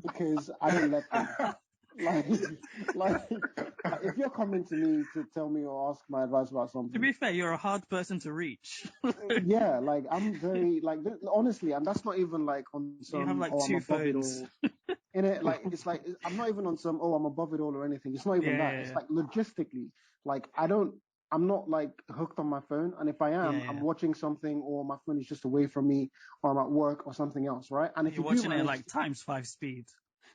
because I don't let them. Like, if you're coming to me to tell me or ask my advice about something. To be fair, you're a hard person to reach. Yeah, like, I'm very, like, honestly, and that's not even like on some, you have like 2 I'm above phones. it all. In it, like, it's like, I'm not even on some, I'm above it all or anything. It's not even that. It's like, logistically, like, I'm not like hooked on my phone. And if I am, I'm watching something, or my phone is just away from me, or I'm at work or something else, right? And if you're watching it like times 5 speed.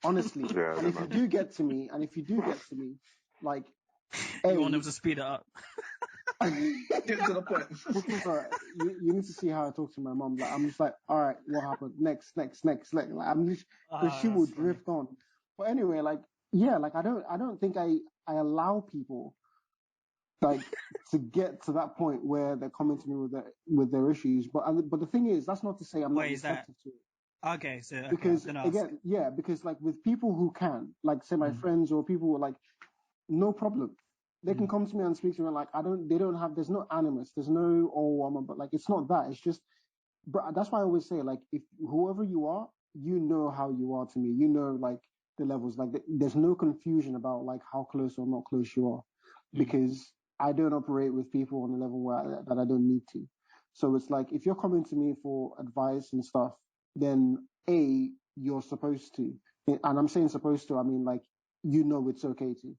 Honestly. And if you do get to me, like, you want them to speed it up. Get to the point. You need to see how I talk to my mom. Like, I'm just like, all right, what happened? Next. Like, I'm just, because she will drift on. But anyway, like, yeah, like, I don't think I allow people, like, to get to that point where they're coming to me with their issues. But the thing is, that's not to say I'm not receptive to it. Okay, so because again, because like with people who can, like, say my friends or people who are like, no problem. They can come to me and speak to me like, there's no animus, there's no, but like, it's not that. It's just, but that's why I always say, like, if whoever you are, you know how you are to me. You know, like, the levels, like, there's no confusion about like how close or not close you are, because I don't operate with people on a level that I don't need to. So it's like, if you're coming to me for advice and stuff, then you're supposed to, and I'm saying supposed to, I mean, like, you know, it's okay to.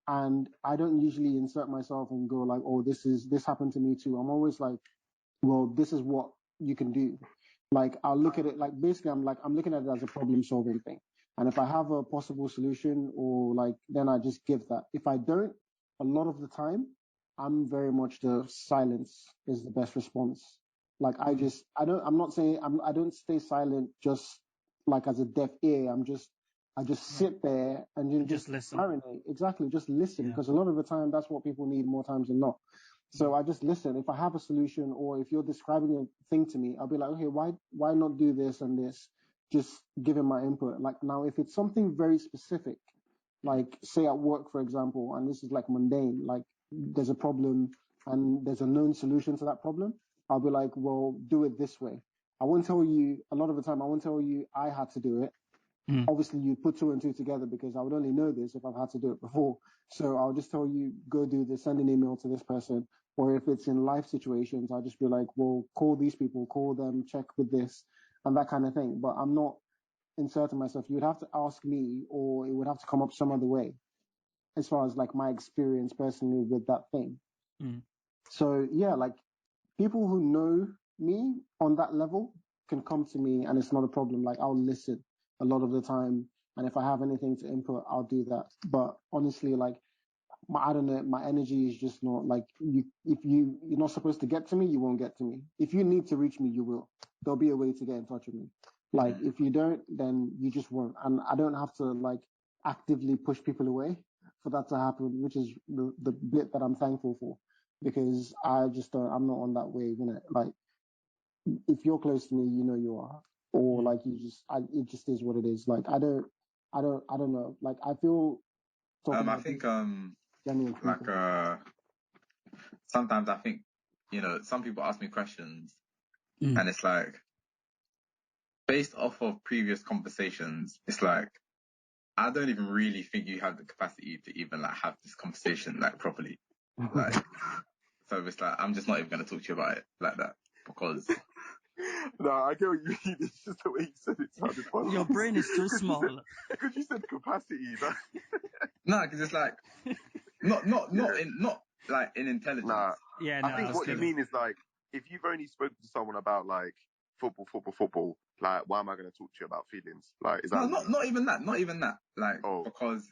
And I don't usually insert myself and go like, oh, this happened to me too. I'm always like, well, this is what you can do. Like, I'll look at it like, basically, I'm looking at it as a problem solving thing. And if I have a possible solution, or like, then I just give that. If I don't, a lot of the time, I'm very much the silence is the best response. Like, I don't stay silent just like as a deaf ear. I just sit there and just listen. marinate. Exactly. Just listen. Because a lot of the time, that's what people need more times than not. So I just listen. If I have a solution, or if you're describing a thing to me, I'll be like, okay, why not do this and this? Just giving my input. Like, now, if it's something very specific, like, say at work, for example, and this is like mundane, like, there's a problem and there's a known solution to that problem, I'll be like, well, do it this way. I won't tell you, a lot of the time, I won't tell you I had to do it. Obviously, you put 2 and 2 together, because I would only know this if I've had to do it before. So I'll just tell you, go do this, send an email to this person. Or if it's in life situations, I'll just be like, well, call these people, call them, check with this, and that kind of thing. But I'm not inserting myself. You would have to ask me, or it would have to come up some other way, as far as like my experience personally with that thing. So yeah, like people who know me on that level can come to me and it's not a problem. Like I'll listen a lot of the time. And if I have anything to input, I'll do that. But honestly, like I don't know, my energy is just not like if you're not supposed to get to me, you won't get to me. If you need to reach me, you will. There'll be a way to get in touch with me. Like if you don't, then you just won't. And I don't have to like actively push people away for that to happen, which is the bit that I'm thankful for, because I just don't. I'm not on that wave, innit? Like if you're close to me, you know you are, or like it just is what it is. Like I don't know. Like I feel. I think sometimes I think, some people ask me questions and it's like, based off of previous conversations, it's like, I don't even really think you have the capacity to even like have this conversation like properly. Like, so it's like, I'm just not even going to talk to you about it like that because. No, I get what you mean. It's just the way you said it sounded funny. Your brain is too small. Because you said capacity. No, because it's like, not like in intelligence. Nah. Yeah, I think what you mean is like, if you've only spoken to someone about like football, like why am I going to talk to you about feelings? Like, is that not even that. Like, because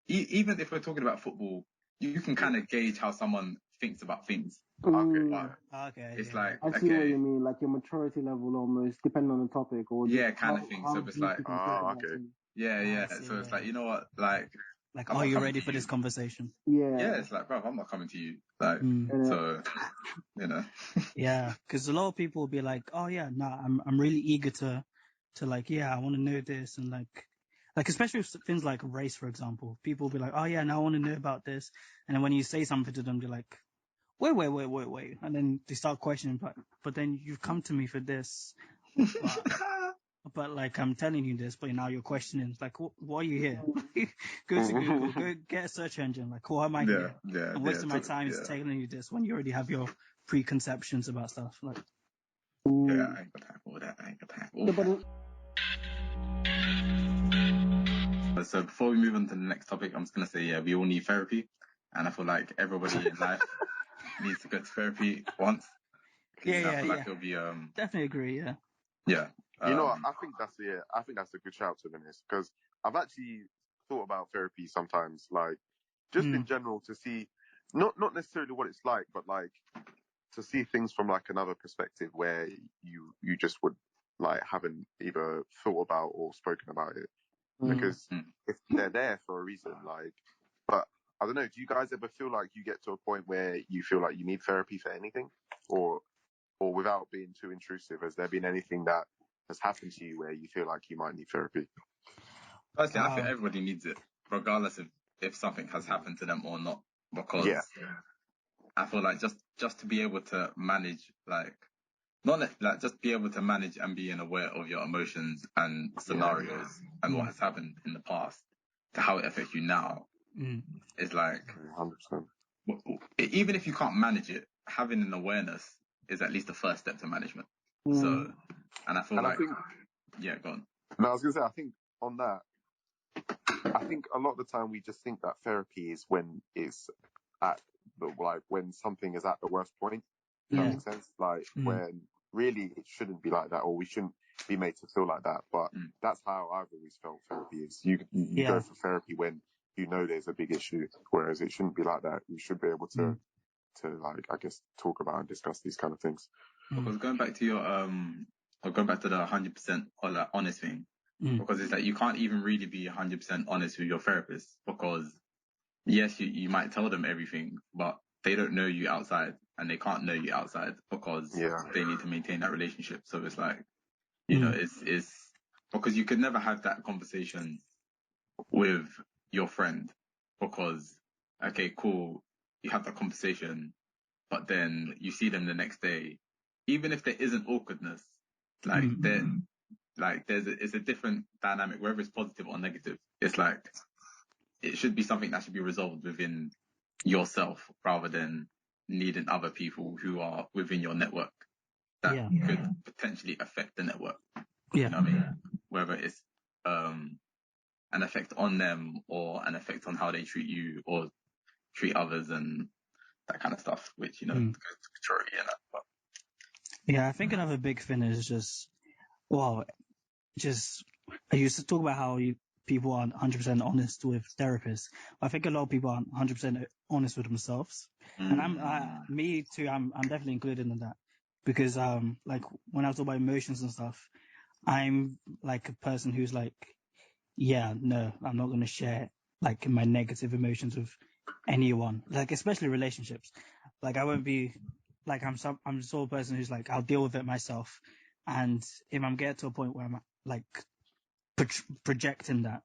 even if we're talking about football, you can kind of gauge how someone thinks about things. Okay. It's like, I see what you mean, like your maturity level almost, depending on the topic, or kind of thing. So it's like, yeah. So it's like, you know what, like, are you ready for this conversation? Yeah, it's like, bro, I'm not coming to you. Like, so, Yeah, because a lot of people will be like, oh yeah, I'm really eager to like, yeah, I want to know this, and like especially with things like race, for example, people will be like, oh yeah, now I want to know about this, and then when you say something to them, they're like, wait, and then they start questioning, but then you've come to me for this, but like I'm telling you this, but now you're questioning. It's like, why are you here? Go to Google, go get a search engine. Like, why am I here? I'm wasting my time telling you this when you already have your preconceptions about stuff. Like, I ain't gonna tackle that. So before we move on to the next topic, I'm just gonna say, we all need therapy, and I feel like everybody in life needs to go to therapy once. I feel like it'll be definitely agree. Yeah. You know what? I think that's a good shout, to be honest, because I've actually thought about therapy sometimes, like just in general, to see not necessarily what it's like, but like to see things from like another perspective where you just would like haven't either thought about or spoken about it, because if they're there for a reason, like. But I don't know. Do you guys ever feel like you get to a point where you feel like you need therapy for anything, or without being too intrusive, has there been anything that has happened to you where you feel like you might need therapy? Firstly, I think everybody needs it, regardless of if something has happened to them or not, because I feel like just to be able to manage, like, not like just be able to manage and being aware of your emotions and scenarios and what has happened in the past to how it affects you now is like 100%. Even if you can't manage it, having an awareness is at least the first step to management. So, and I feel go on. No, I was gonna say, I think on that, I think a lot of the time we just think that therapy is when it's at when something is at the worst point. That makes sense. Like when really it shouldn't be like that, or we shouldn't be made to feel like that. But that's how I've always felt therapy is. You go for therapy when you know there's a big issue, whereas it shouldn't be like that. You should be able to like, I guess, talk about and discuss these kind of things. Because going back to going back to the 100% honest thing, because it's like you can't even really be 100% honest with your therapist, because yes, you might tell them everything, but they don't know you outside and they can't know you outside because they need to maintain that relationship. So it's like, it's because you could never have that conversation with your friend because, okay, cool, you have that conversation, but then you see them the next day, even if there isn't awkwardness, like it's a different dynamic, whether it's positive or negative. It's like, it should be something that should be resolved within yourself rather than needing other people who are within your network that could potentially affect the network. You know what I mean? Whether it's an effect on them or an effect on how they treat you or treat others, and that kind of stuff, which, goes to maturity and that. But Yeah, I think another big thing is I used to talk about how people aren't 100% honest with therapists. I think a lot of people aren't 100% honest with themselves. And me too, I'm definitely included in that. Because, like, when I talk about emotions and stuff, I'm like a person who's like, yeah, no, I'm not going to share like my negative emotions with anyone, like especially relationships. Like I won't be like I'm the sort of person who's like I'll deal with it myself, and if I'm getting to a point where I'm like projecting that,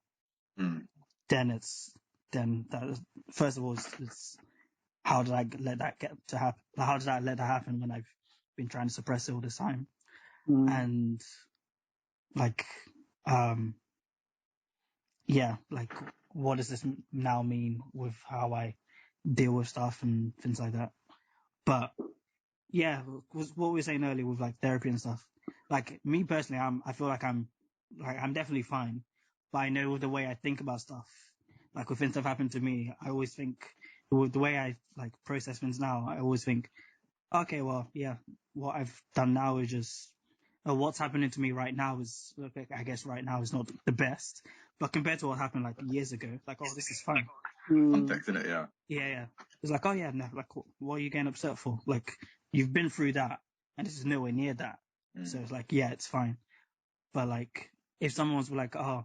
then first of all it's how did I let that get to happen? How did I let that happen when I've been trying to suppress it all this time? And like yeah, like what does this now mean with how I deal with stuff and things like that? But yeah, was what we were saying earlier with like therapy and stuff. Like me personally, I feel like I'm definitely fine, but I know the way I think about stuff, like when things have happened to me, I always think with the way I like process things now, I always think, okay, well, yeah, what I've done now is just what's happening to me right now is, I guess right now is not the best, but compared to what happened like years ago, like, oh, this is fine. Context in it, yeah. Yeah. It's like, oh yeah, no, like, what are you getting upset for? Like, you've been through that, and this is nowhere near that. So it's like, yeah, it's fine. But like, if someone was like, oh,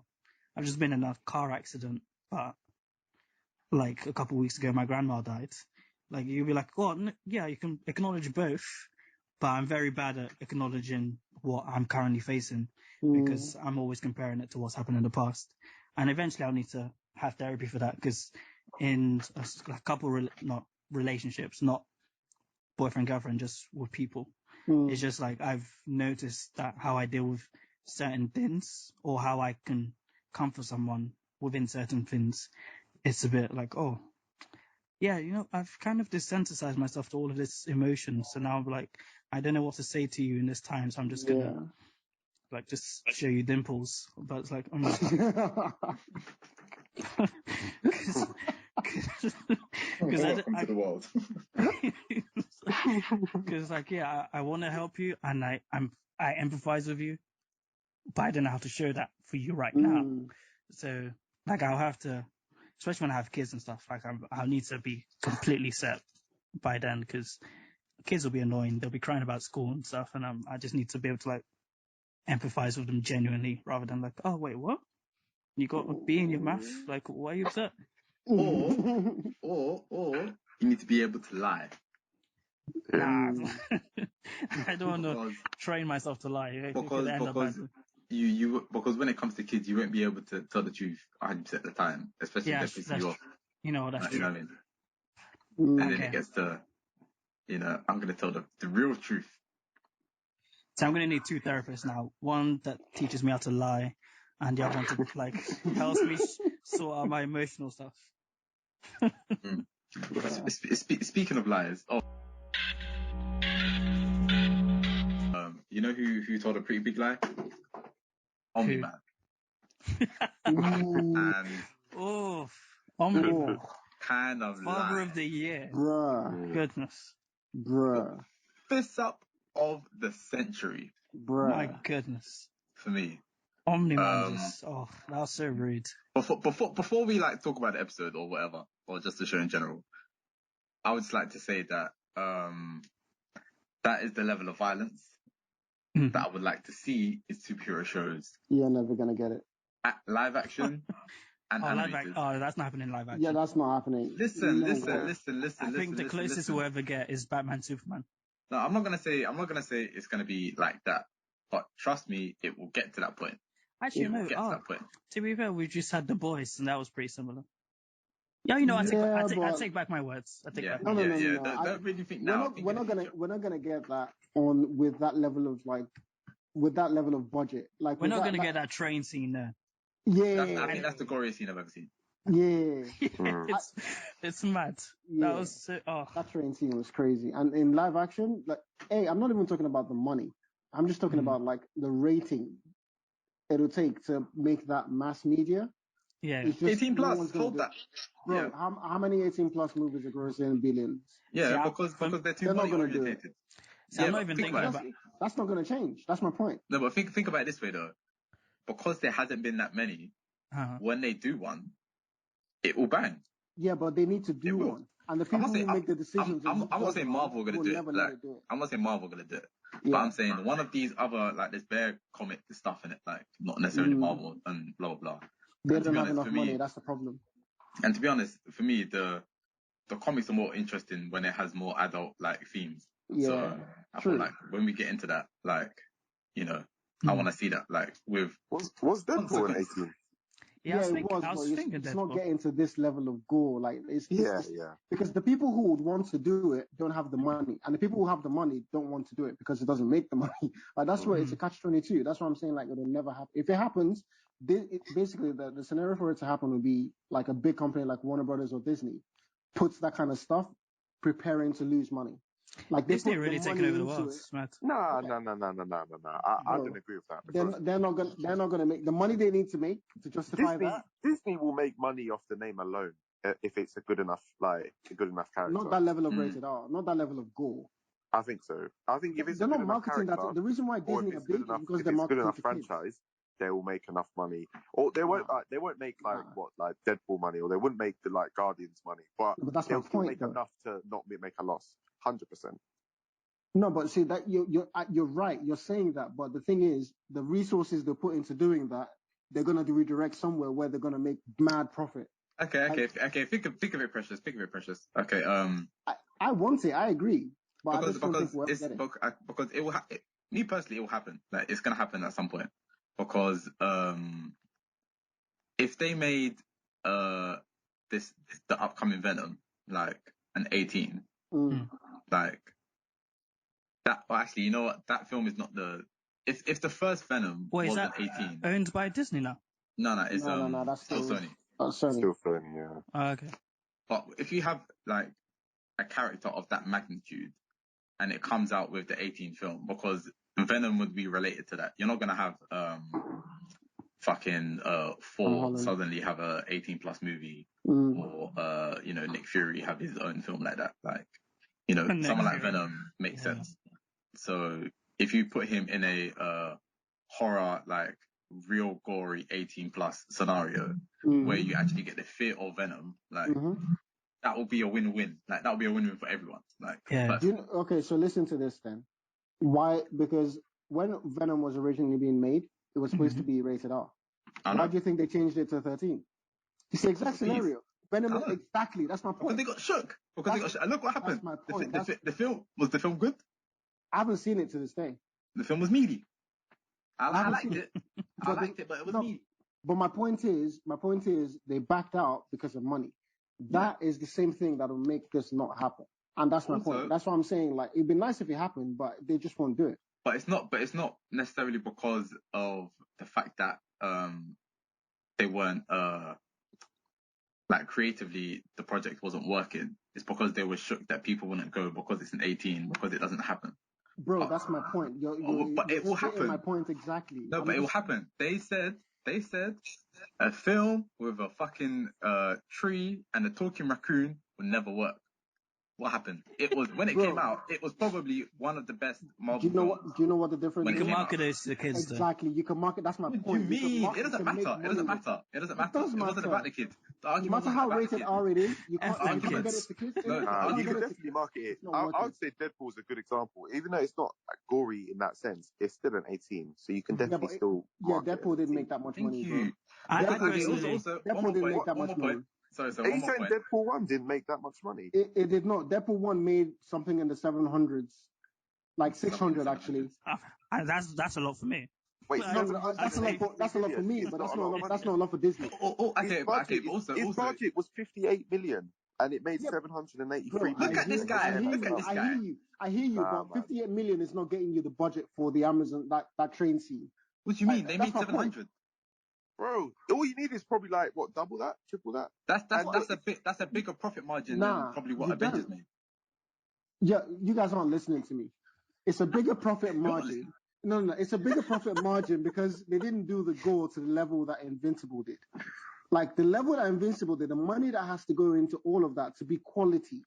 I've just been in a car accident, but like a couple of weeks ago, my grandma died. Like, you'll be like, well, yeah, you can acknowledge both, but I'm very bad at acknowledging what I'm currently facing because I'm always comparing it to what's happened in the past. And eventually I'll need to have therapy for that because in a couple, not relationships, not boyfriend, girlfriend, just with people, it's just like I've noticed that how I deal with certain things or how I can comfort someone within certain things, it's a bit like, oh, yeah, I've kind of desensitized myself to all of this emotion. So now I'm like, I don't know what to say to you in this time. So I'm just going to like, just show you dimples. But it's like, because welcome to the world. Because like, yeah, I want to help you and I empathize with you, but I don't know how to show that for you right now. So like, I'll have to, especially when I have kids and stuff, like I'll need to be completely set by then because kids will be annoying. They'll be crying about school and stuff. And I just need to be able to like empathize with them genuinely rather than like, oh, wait, what? You got a B in your math? Like, why are you upset? Or you need to be able to lie. Nah, I don't want to train myself to lie. Because when it comes to kids, you won't be able to tell the truth 100% of the time, especially if they're pissing you off. You know what? That's true. You know what I mean? And then it gets to, I'm going to tell the real truth. So I'm going to need two therapists now. One that teaches me how to lie, and the other one to like helps me sort out my emotional stuff. Speaking of lies, you know who told a pretty big lie? Omni Man. And Omni kind of Father lie. of the Year. Bruh. Goodness. Bruh. Fist up of the century. Bruh. My goodness. For me. Omni Man that was so rude. Before we like talk about the episode or whatever, or just the show in general, I would just like to say that that is the level of violence that I would like to see in superhero shows. You're never gonna get it. Live action and animated. That's not happening in live action. Yeah, that's not happening. Listen. I think the closest we'll ever get is Batman Superman. No, I'm not gonna say it's gonna be like that, but trust me, it will get to that point. Actually, no. To be fair, we just had The Boys, and that was pretty similar. Yeah, I take back my words. No. Don't really think now. We're not gonna get that on with that level of budget. Like we're not gonna get that train scene there. Yeah, I think that's the goriest scene I've ever seen. Yeah, it's mad. Yeah. That was so, that train scene was crazy. And in live action, like, hey, I'm not even talking about the money. I'm just talking about like the rating it'll take to make that mass media. Yeah. It's just 18 no plus, one's gonna hold do that. it. Bro, Yeah, how many 18 plus movies are grossing billions? yeah, See, because they're too They're not money gonna do it. orientated. So Yeah, I'm not but even think thinking about it. about. That's not gonna change. That's my point. No, but think about it this way though. Because there hasn't been that many, when they do one, it will bang. Yeah, but they need to do one. And the people who make the decisions I'm not saying Marvel are gonna will do never it. let Like, it do it. I'm not saying Marvel are gonna do it. Yeah. But I'm saying one of these other, like, there's bare comic stuff in it, like, not necessarily Marvel and blah, blah, blah. They don't have enough money, that's the problem. And to be honest, for me, the comics are more interesting when it has more adult, like, themes. Yeah. So I feel like when we get into that, like, you know, I want to see that, like, with... Was Deadpool an 18? Yeah, it was, but it's not getting to this level of gore. Like, it's because the people who would want to do it don't have the money, and the people who have the money don't want to do it because it doesn't make the money. Like, that's where it's a catch-22. That's why I'm saying, like, it'll never happen. If it happens, basically the scenario for it to happen would be like a big company like Warner Brothers or Disney puts that kind of stuff preparing to lose money. Like, Disney really taking over the world. No. I don't agree with that. Because they're not gonna make the money they need to make to justify that. Disney will make money off the name alone if it's a good enough character. Not that level of rated R, not that level of gore. I think so. I think if it's they're a good not marketing enough that. The reason why Disney are big is because they're marketing enough to franchise, kids. they will make enough money. Or they won't make like Deadpool money, or they wouldn't make the like Guardians money. But that's they'll my still point, make though. enough to not make a loss. 100%. No, but see that you're right. You're saying that, but the thing is, the resources they put into doing that, they're gonna redirect somewhere where they're gonna make mad profit. Okay. Think of it, Precious. Think of it, Precious. Okay. I want it. I agree, but I just don't think we'll get it. Because it will. Me personally, it will happen. Like, it's gonna happen at some point. Because if they made the upcoming Venom like an 18, like that. Well, actually, you know what? That film is not the. If the first Venom was an 18, owned by Disney now? No, it's that's still Sony. Sony. Still Sony, yeah. Oh, okay. But if you have like a character of that magnitude and it comes out with the 18 film, because Venom would be related to that. You're not gonna have Thor suddenly have a 18 plus movie, or Nick Fury have his own film like that. Like, someone like Venom makes sense. So if you put him in a horror, like real gory 18 plus scenario where you actually get the fear of Venom, like that will be a win-win. Like, that will be a win-win for everyone. Like, okay, so listen to this then. Why? Because when Venom was originally being made, it was supposed to be rated R. Why do you think they changed it to 13? It's the exact scenario. Venom, exactly. That's my point. Because they got shook. And look what happened. That's my point. The film good? I haven't seen it to this day. The film was meaty. I liked it. But it was meaty. But my point is, they backed out because of money. That is the same thing that will make this not happen. And that's my point. That's what I'm saying. Like, it'd be nice if it happened, but they just won't do it. But it's not necessarily because of the fact that they weren't like, creatively the project wasn't working. It's because they were shook that people wouldn't go because it's an 18, because it doesn't happen. Bro, that's my point. But it will happen. My point exactly. No, but it will happen. They said a film with a fucking tree and a talking raccoon would never work. What happened? It was when it came out. It was probably one of the best Marvel films. Do you know what the difference is? You can market it to the kids. Exactly. You can market. That's my point. What do you mean? It doesn't matter. It doesn't matter. It wasn't about the kids. No matter how rated R it is, you can't get it to kids. You can definitely market it. I would say Deadpool is a good example. Even though it's not gory in that sense, it's still an 18. So you can definitely still. Yeah, Deadpool didn't make that much money, bro. Deadpool didn't make that much money. Are you saying Deadpool 1 didn't make that much money? It did not. Deadpool 1 made something in the 700s. Like 600, actually. That's a lot for me. Wait, that's a lot for me, but that's not a lot for Disney. His budget was 58 million, and it made 783 million. Look at this guy. I hear you, but 58 million is not getting you the budget for the Amazon, that train scene. What do you mean? They made 700. Bro, all you need is probably like what, double that, triple that. That's a bigger profit margin than probably what Avengers made. Yeah, you guys aren't listening to me. It's a bigger profit margin. No, it's a bigger profit margin because they didn't do the gore to the level that Invincible did. Like the level that Invincible did, the money that has to go into all of that to be quality,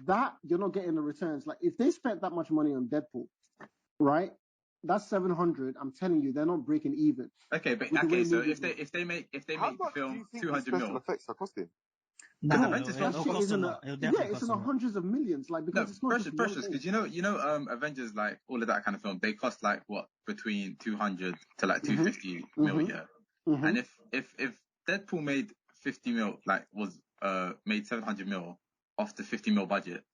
that you're not getting the returns. Like if they spent that much money on Deadpool, right? That's 700. I'm telling you, they're not breaking even. Okay, but okay, so if they make the film 200 special mil, effects are costing? the Avengers film it'll cost a lot. It's in the hundreds of millions, like because it's not precious, because Avengers, like all of that kind of film, they cost like what, between 200 to like 250 mil, yeah. And if Deadpool made 50 mil, like made 700 mil off the 50 mil budget,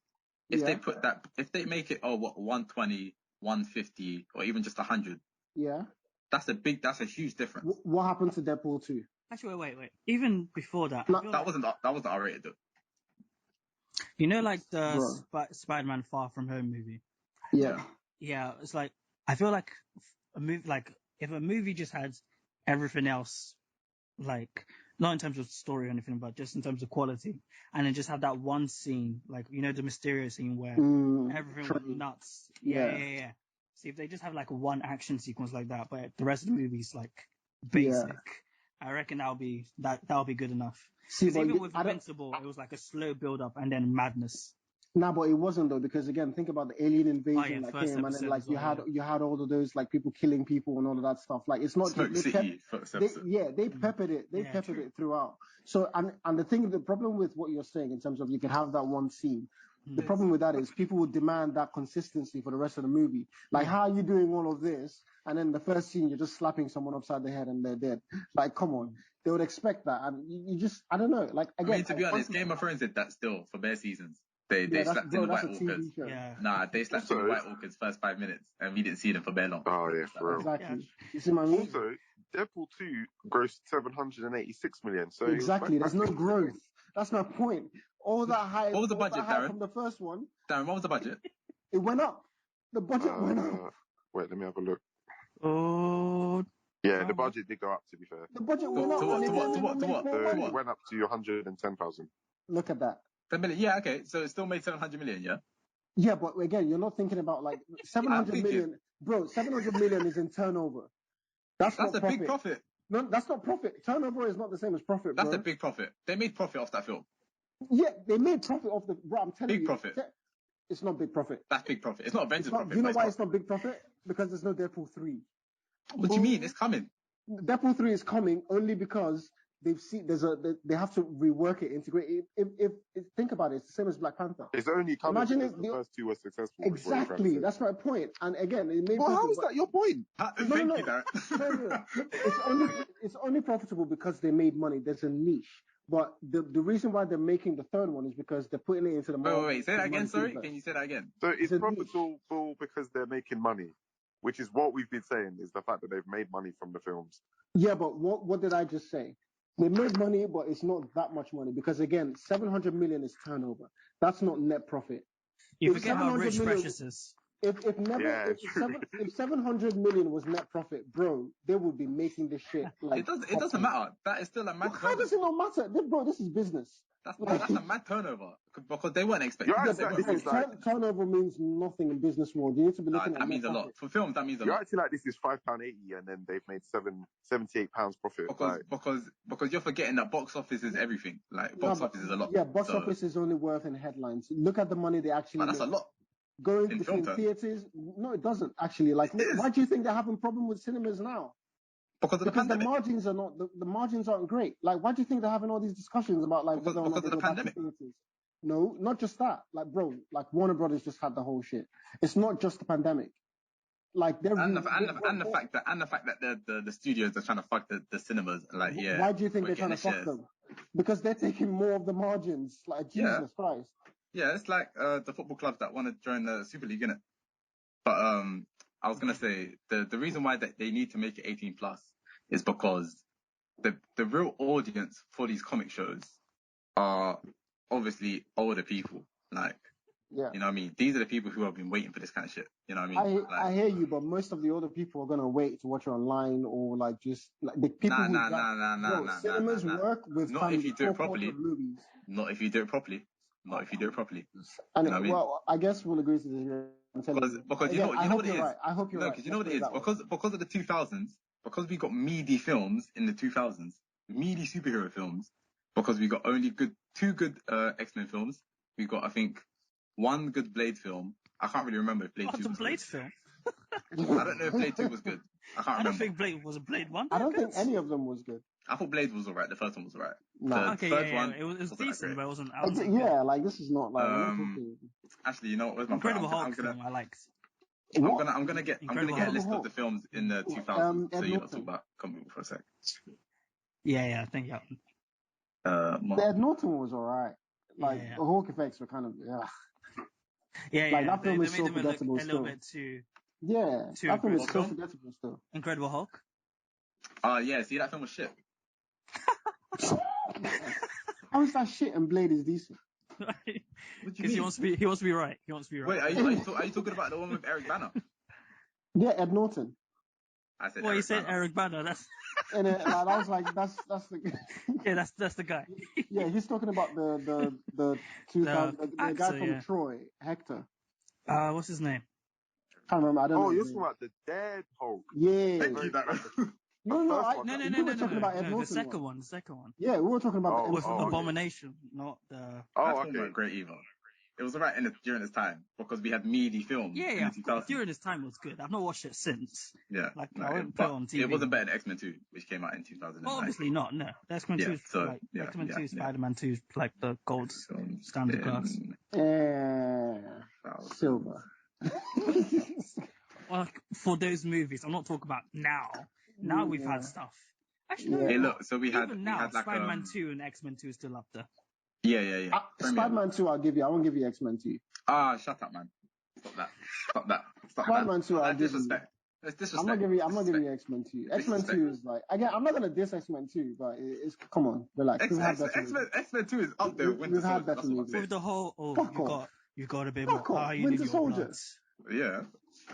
if they make it 120, 150, or even just 100, that's a huge difference. What happened to Deadpool 2? Actually, wait. Even before that, that wasn't R-rated though. You know, like the Spider-Man Far From Home movie. Yeah. It's like, I feel like a movie, like if a movie just had everything else, like not in terms of story or anything, but just in terms of quality, and then just have that one scene, like the Mysterio scene where everything was nuts. Yeah. See, if they just have like one action sequence like that, but the rest of the movie's like basic, I reckon that'll be good enough. Because even with Invincible, it was like a slow build up and then madness. Nah, but it wasn't though, because again, think about the alien invasion that came, and then like you had all of those like people killing people and all of that stuff. Like it's not Smoke City. They peppered it. They peppered it throughout. So and the problem with what you're saying in terms of you can have that one scene. The problem with that is people would demand that consistency for the rest of the movie. Like, how are you doing all of this? And then the first scene, you're just slapping someone upside the head and they're dead. Like, come on. They would expect that. And you just, I don't know. Like, again, I mean, to be honest, Game of Thrones did that still for their seasons. They slapped in the White Walkers. Nah, they slapped in the White Walkers first 5 minutes and we didn't see them for very long. Oh, yeah, for real. Exactly. You see what I mean? Also, Deadpool 2 grossed 786 million. So exactly. There's no growth. That's my point. All that hype. What was the budget, Darren? From the first one. Darren, what was the budget? It went up. The budget went up. Wait, let me have a look. Oh. Yeah, the budget did go up, to be fair. The budget went up. To what? It went up to 110,000. Look at that. 10 million. Yeah, okay. So it still made 700 million, yeah? Yeah, but again, you're not thinking about like 700 million. Bro, 700 million is in turnover. That's not a big profit. No, that's not profit. Turnover is not the same as profit, bro. That's a big profit. They made profit off that film. Yeah, they made profit off the... Bro, I'm telling you. Big profit. It's not big profit. That's big profit. It's not Avengers profit. You know why it's not big profit? Because there's no Deadpool 3. What do you mean? It's coming. Deadpool 3 is coming only because they've seen they have to rework it, integrate it. If think about it, it's the same as Black Panther. It's only coming because the first two were successful. Exactly, that's my point. And again, it made. Well, how is that your point? Thank you, Darren. It's only profitable because they made money. There's a niche. But the reason why they're making the third one is because they're putting it into the market. Wait, say that again, sorry? Can you say that again? So it's profitable because they're making money, which is what we've been saying, is the fact that they've made money from the films. Yeah, but what did I just say? They made money, but it's not that much money because, again, 700 million is turnover. That's not net profit. You forget how rich Precious is. If 700 million was net profit, bro, they would be making this shit. Like, it doesn't matter. That is still a mad. How does it not matter, bro? This is business. That's a mad turnover because they weren't expecting. Turnover means nothing in business world. You need to be looking at that means a lot for films. That means a lot. You're acting like this is £5.80 and then they've made £78 profit. Because you're forgetting that box office is everything. Like box office is a lot. Yeah, box office is only worth in headlines. Look at the money they actually make. That's a lot. Going between theaters, no, it doesn't actually. Like, why do you think they're having problem with cinemas now? Because the margins are not the margins aren't great. Like, why do you think they're having all these discussions about like because of the pandemic? No, not just that. Like, bro, like Warner Brothers just had the whole shit. It's not just the pandemic. Like, the fact that the studios are trying to fuck the cinemas. Like, yeah. Why do you think they're trying to fuck them? Because they're taking more of the margins. Like, Jesus Christ. Yeah, it's like the football clubs that want to join the Super League, innit? But I was gonna say the reason why they need to make it 18 plus is because the real audience for these comic shows are obviously older people. Like, you know what I mean? These are the people who have been waiting for this kind of shit. You know what I mean? I hear you, but most of the older people are gonna wait to watch it online or like just like the people. Cinemas work with not if you do it properly. Not if you do it properly. Not if you do it properly. And well, I guess we'll agree to this. Because you know what it is. Right. I hope you're right. Because you know what it is. Because of the 2000s, because we got meaty films in the 2000s, meaty superhero films because we got only two good X-Men films. We got, I think, one good Blade film. I can't really remember if Blade 2 was Blade good. film? I don't know if Blade 2 was good. I can't remember. I don't think Blade was a Blade 1. I don't think any of them was good. I thought Blade was alright. The first one was alright. No. The third one it was decent, but it wasn't. Yeah, like this is not like. We're not talking... Actually, you know what? Where's my Incredible Hulk film? I liked. I'm gonna get a list of the films in the 2000s. So you know talk about comic book for a sec. Yeah, I think the Ed Norton was alright. Like the Hulk effects were kind of Like that film is so forgettable a little bit too. Yeah, that film is so forgettable still. Incredible Hulk. Yeah. See, that film was shit. How is that shit and Blade is decent? Because he wants to be right. Wait, are you talking about the one with Eric Bana? Yeah, Ed Norton. I said. Well, you said Eric Bana. That's. And I was like, that's the. Yeah, that's the guy. Yeah, he's talking about the 2000 the guy from Troy, Hector. What's his name? I can't remember. I don't know. Oh, you're talking about the dead Hulk. Yeah. Thank you. No. We were talking about Ed Norton. The second one. Yeah, we were talking about with Abomination, not the. That's not great either. It was alright during its time because we had meaty films. Yeah. During its time, it was good. I've not watched it since. Yeah, I wouldn't put it on TV. It wasn't better than X-Men 2, which came out in 2009. Well, obviously not. No, X-Men 2 is X-Men 2, Spider-Man 2 is like the gold standard class. Silver. Well, for those movies, I'm not talking about now. Now we've had stuff. Actually, Hey, look, so we had Spider-Man 2 and X-Men 2 is still up there. Yeah. Spider-Man 2, I won't give you X-Men 2. Shut up, man. Stop that. Spider-Man 2, I'll give you. That's disrespect. I'm not giving you X-Men 2. X-Men 2 is like, again, I'm not gonna diss X-Men 2, but it's come on, relax. X-Men 2 is up there. We've had better movies. With the whole, you got a bit more. You Winter Soldier. Yeah.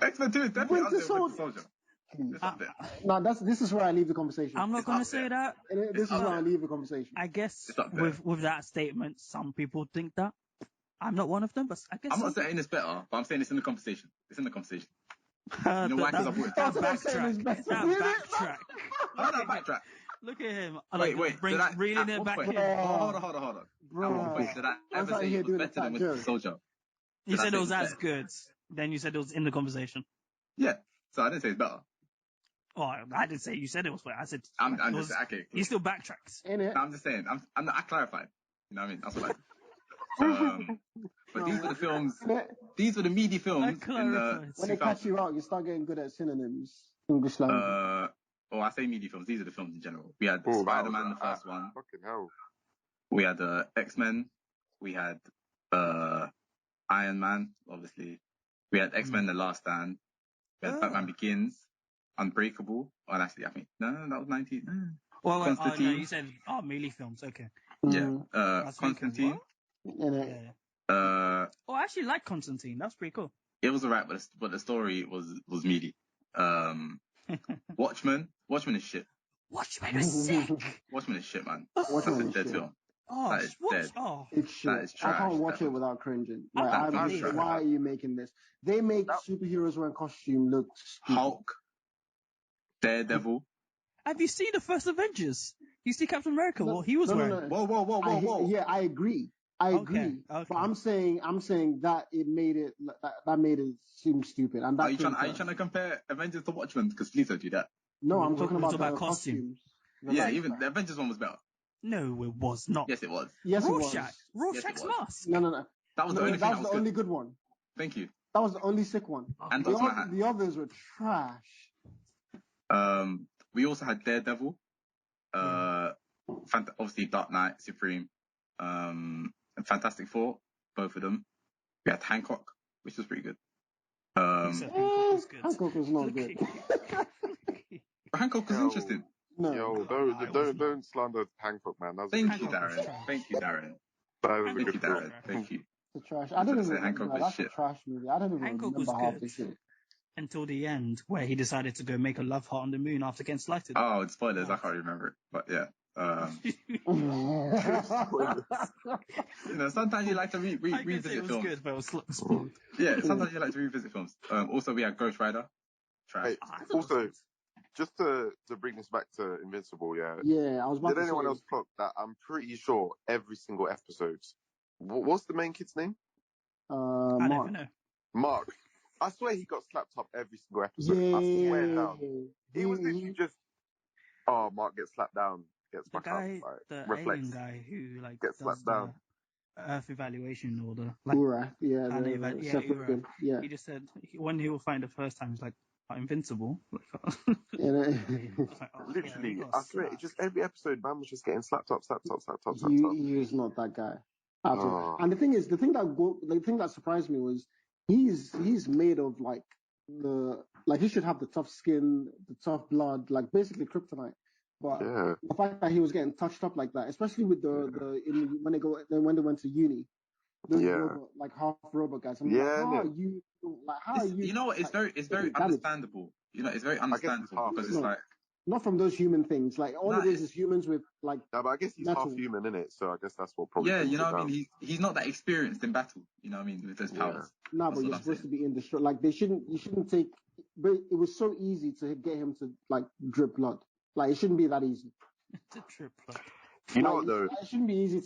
X-Men 2 is definitely up there with Winter Soldier. No, this is where I leave the conversation. I'm not gonna say that. This is where I leave the conversation. I guess with that statement, some people think that. I'm not one of them, but I guess I'm not saying it's better, but I'm saying it's in the conversation. It's in the conversation. You know why? Because I've backtrack. How did I backtrack? Look at him. Wait. Reeling it back in. Hold on. Bro, did I ever say it was better than Winter Soldier? You said it was as good. Then you said it was in the conversation. Yeah. So I didn't say it's better. Oh, I didn't say you said it was better. I said I'm just okay. He still backtracks. I'm just saying. I clarified. You know what I mean? That's what I. But these were the films. These were the meaty films. When they catch you out, you start getting good at synonyms, English language. I say meaty films. These are the films in general. We had Spider-Man, the first one. Fucking hell. We had X-Men. We had Iron Man, obviously. We had X-Men: The Last Stand. We had Batman Begins, Unbreakable. And actually, I think that was 19. Constantine. No, you said meaty films. Okay. Yeah. Constantine. I actually like Constantine. That's pretty cool. It was alright, but the story was meaty. Watchmen is shit. Watchmen is sick. Watchmen is shit, man. That's a dead film. That is dead. It's shit. That is trash. I can't watch it without cringing. Like, why are you making this? They make superheroes wearing costume look stupid. Hulk, Daredevil. Have you seen the first Avengers? You see Captain America? What he was wearing? Whoa. Yeah, I agree. Okay. But I'm saying that it made it that made it seem stupid. And are you trying to compare Avengers to Watchmen? Because please don't do that. No, I'm talking about the costumes. Even the Avengers one was better. No, it was not. Yes, it was. Yes, Rorschach's mask. No. That was the only thing that was the only good one. Thank you. That was the only sick one. And the others were trash. We also had Daredevil. Obviously Dark Knight, Supreme. And Fantastic Four, both of them. We had Hancock, which was pretty good. Hancock was not good. Hancock was interesting. No. Yo, don't slander Hancock, man. Thank you, Darren. Thank you. It's trash. I don't even remember. That's a trash movie. I don't even remember half the shit. Until the end, where he decided to go make a love heart on the moon after getting slighted. Oh, it's spoilers. I can't remember it, but yeah. Sometimes you like to revisit films. Good, but it was spoiled. Yeah, sometimes you like to revisit films. Also, we had Ghost Rider. Trash. Also, just to bring this back to Invincible, yeah. Yeah, I was about Did to anyone say. else clock that? I'm pretty sure every single episode. What's the main kid's name? I don't Mark. even know. Mark. I swear he got slapped up every single episode. Yeah. I swear down. He was literally just, Mark gets slapped down, gets The back guy, up, like, the reflex, alien guy who like gets does slapped the down. Earth evaluation or the like Ura, yeah, planet the Seth Rogen, yeah. He just said when he will find the first time, he's like, Invincible. Literally, I swear, just every episode, man was just getting slapped up. He is not that guy at all. And the thing that surprised me was he's made of like he should have the tough skin, the tough blood, like basically kryptonite. But the fact that he was getting touched up like that, especially with when they went to uni, those robot, like half robot guys. I'm like, how are you? You know what? It's very understandable. You know, it's very understandable because it's like. Not from those human things. Like all it is humans with like. No, but I guess he's metal. half human, innit? So I guess that's what probably. Yeah, you know what I mean. He's not that experienced in battle. You know what I mean, with those powers. No, but you're supposed to be in the show. Like you shouldn't take. But it was so easy to get him to like drip blood. Like it shouldn't be that easy. To drip blood. You know what though? It shouldn't be easy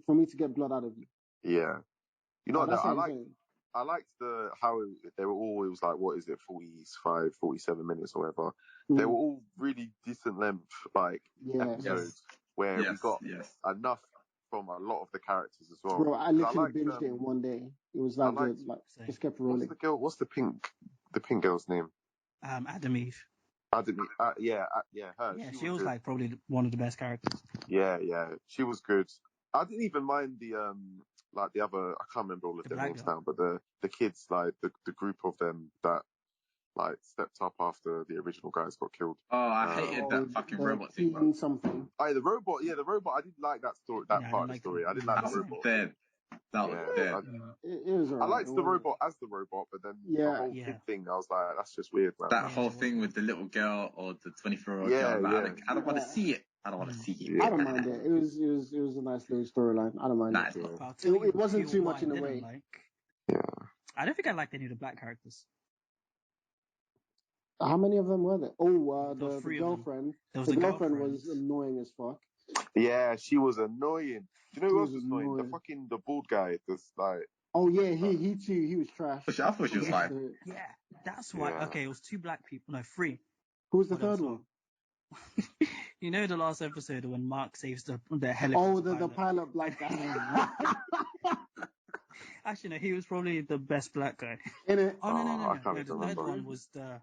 for me to get blood out of you. Yeah. You know what? I liked how they were all, it was like, what is it, 45, 47 minutes or whatever. They were all really decent length, like, episodes where we got enough from a lot of the characters as well. Bro, I literally binged it in one day. It was that good. Like, just kept rolling. What's the pink girl's name? Adam Eve. Her. Yeah, she was like probably one of the best characters. Yeah, she was good. I didn't even mind the other, I can't remember all of their names now, but the kids, like the group of them that like stepped up after the original guys got killed. Oh, I hated that fucking robot thing. Something. The robot. Yeah, the robot. I didn't like that story. That part of the story. I didn't like the robot. That was dead. It was alright. I liked the robot as the robot, but then the whole kid thing, I was like, that's just weird, man. That whole thing with the little girl or the 24-year-old girl. I don't want to see it. I don't want to see it. I don't mind it. It was a nice little storyline. I don't mind it. It wasn't too much in a way. I don't think I liked any of the black characters. How many of them were there? Oh, the girlfriend. The girlfriend was annoying as fuck. Yeah, she was annoying. Do you know who else was annoying? The bald guy. This like. Oh yeah, he too. He was trash. I thought she was fine. Yeah, that's why. Yeah. Okay, it was 2 black people. No, 3. Who was the third one? You know the last episode when Mark saves the helicopter. Oh, the pilot black guy. Actually, no, he was probably the best black guy. In it? Oh no. The third one was the.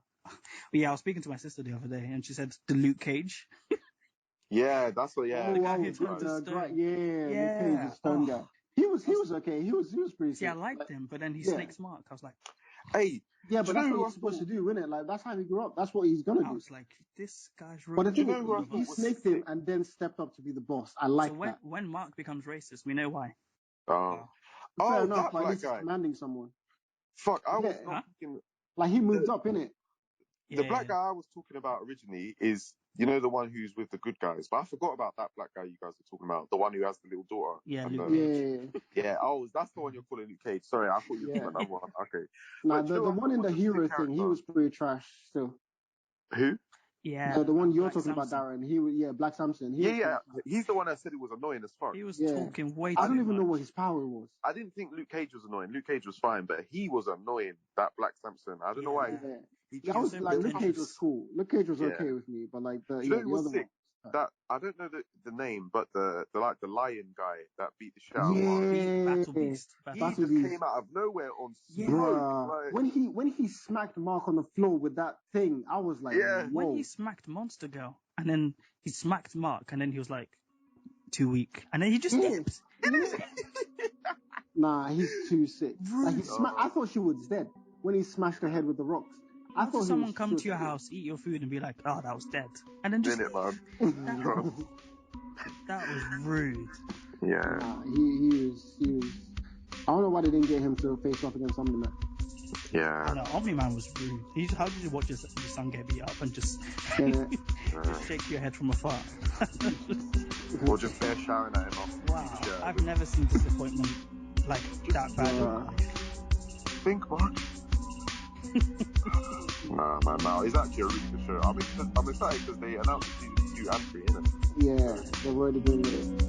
Yeah, I was speaking to my sister the other day, and she said the Luke Cage. Yeah, that's what. Yeah, the guy who turned to stone. Yeah, Luke Cage, stone guy. He was okay. He was pretty sick. Yeah, I liked him, but then he snakes Mark. I was like, hey. Yeah, but that's what he's supposed to do, isn't it? Like that's how he grew up. That's what he's gonna do. I was like, this guy's really. But the thing is, he snaked him and then stepped up to be the boss. I like that. When Mark becomes racist, we know why. Fair enough. Like he's commanding someone. Fuck, I was not thinking. Like he moved up, innit? The black guy I was talking about originally is, you know, the one who's with the good guys. But I forgot about that black guy you guys were talking about. The one who has the little daughter. Yeah, Luke Cage. Yeah. Oh, that's the one you're calling Luke Cage. Sorry, I thought you were another one. Okay. Nah, the one in the hero thing, he was pretty trash still. Who? Yeah. The one you're talking about, Darren. Black Samson. He's the one that said it was annoying as fuck. He was talking way too much. I don't even know what his power was. I didn't think Luke Cage was annoying. Luke Cage was fine, but he was annoying. That Black Samson. I don't know why. I was like, Luke Cage was cool. Luke Cage was okay with me, but like the other one. That I don't know the name, but the lion guy that beat the shit out of Mark. Battle Beast. He just came out of nowhere on smoke. When he smacked Mark on the floor with that thing, I was like, whoa. When he smacked Monster Girl, and then he smacked Mark, and then he was like, too weak, and then he just dipped. Nah, he's too sick. Like I thought she was dead when he smashed her head with the rocks. I thought someone come to your house, eat your food, and be like, "Oh, that was dead," and then just it, man. that was rude. Yeah. He was. I don't know why they didn't get him to face off against Omni-Man. Yeah. I know, Omni-Man was rude. How did you watch your son get beat up and just shake your head from afar? Or just bare shouting at him off. Wow, I've never seen disappointment like that bad. Think, Mark. Nah, man, no. It's actually a really good show. I'm excited because they announced season 2 and 3, innit? Yeah, they're already doing it.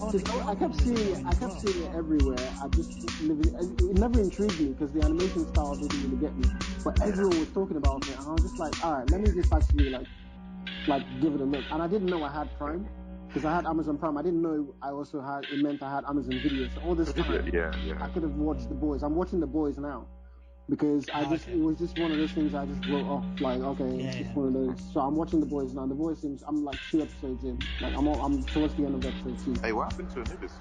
I kept seeing it everywhere. It never intrigued me because the animation style didn't really get me. But everyone was talking about it, and I was just like, all right, let me just actually like give it a look. And I didn't know I had Prime because I had Amazon Prime. I didn't know it meant I had Amazon Video. So all this time, I could have watched The Boys. I'm watching The Boys now. Because it was just one of those things I just wrote off, like, okay, it's just one of those. So I'm watching The Boys now. The Boys I'm like 2 episodes in. Like, I'm towards the end of episode 2. Hey, what happened to Anubis?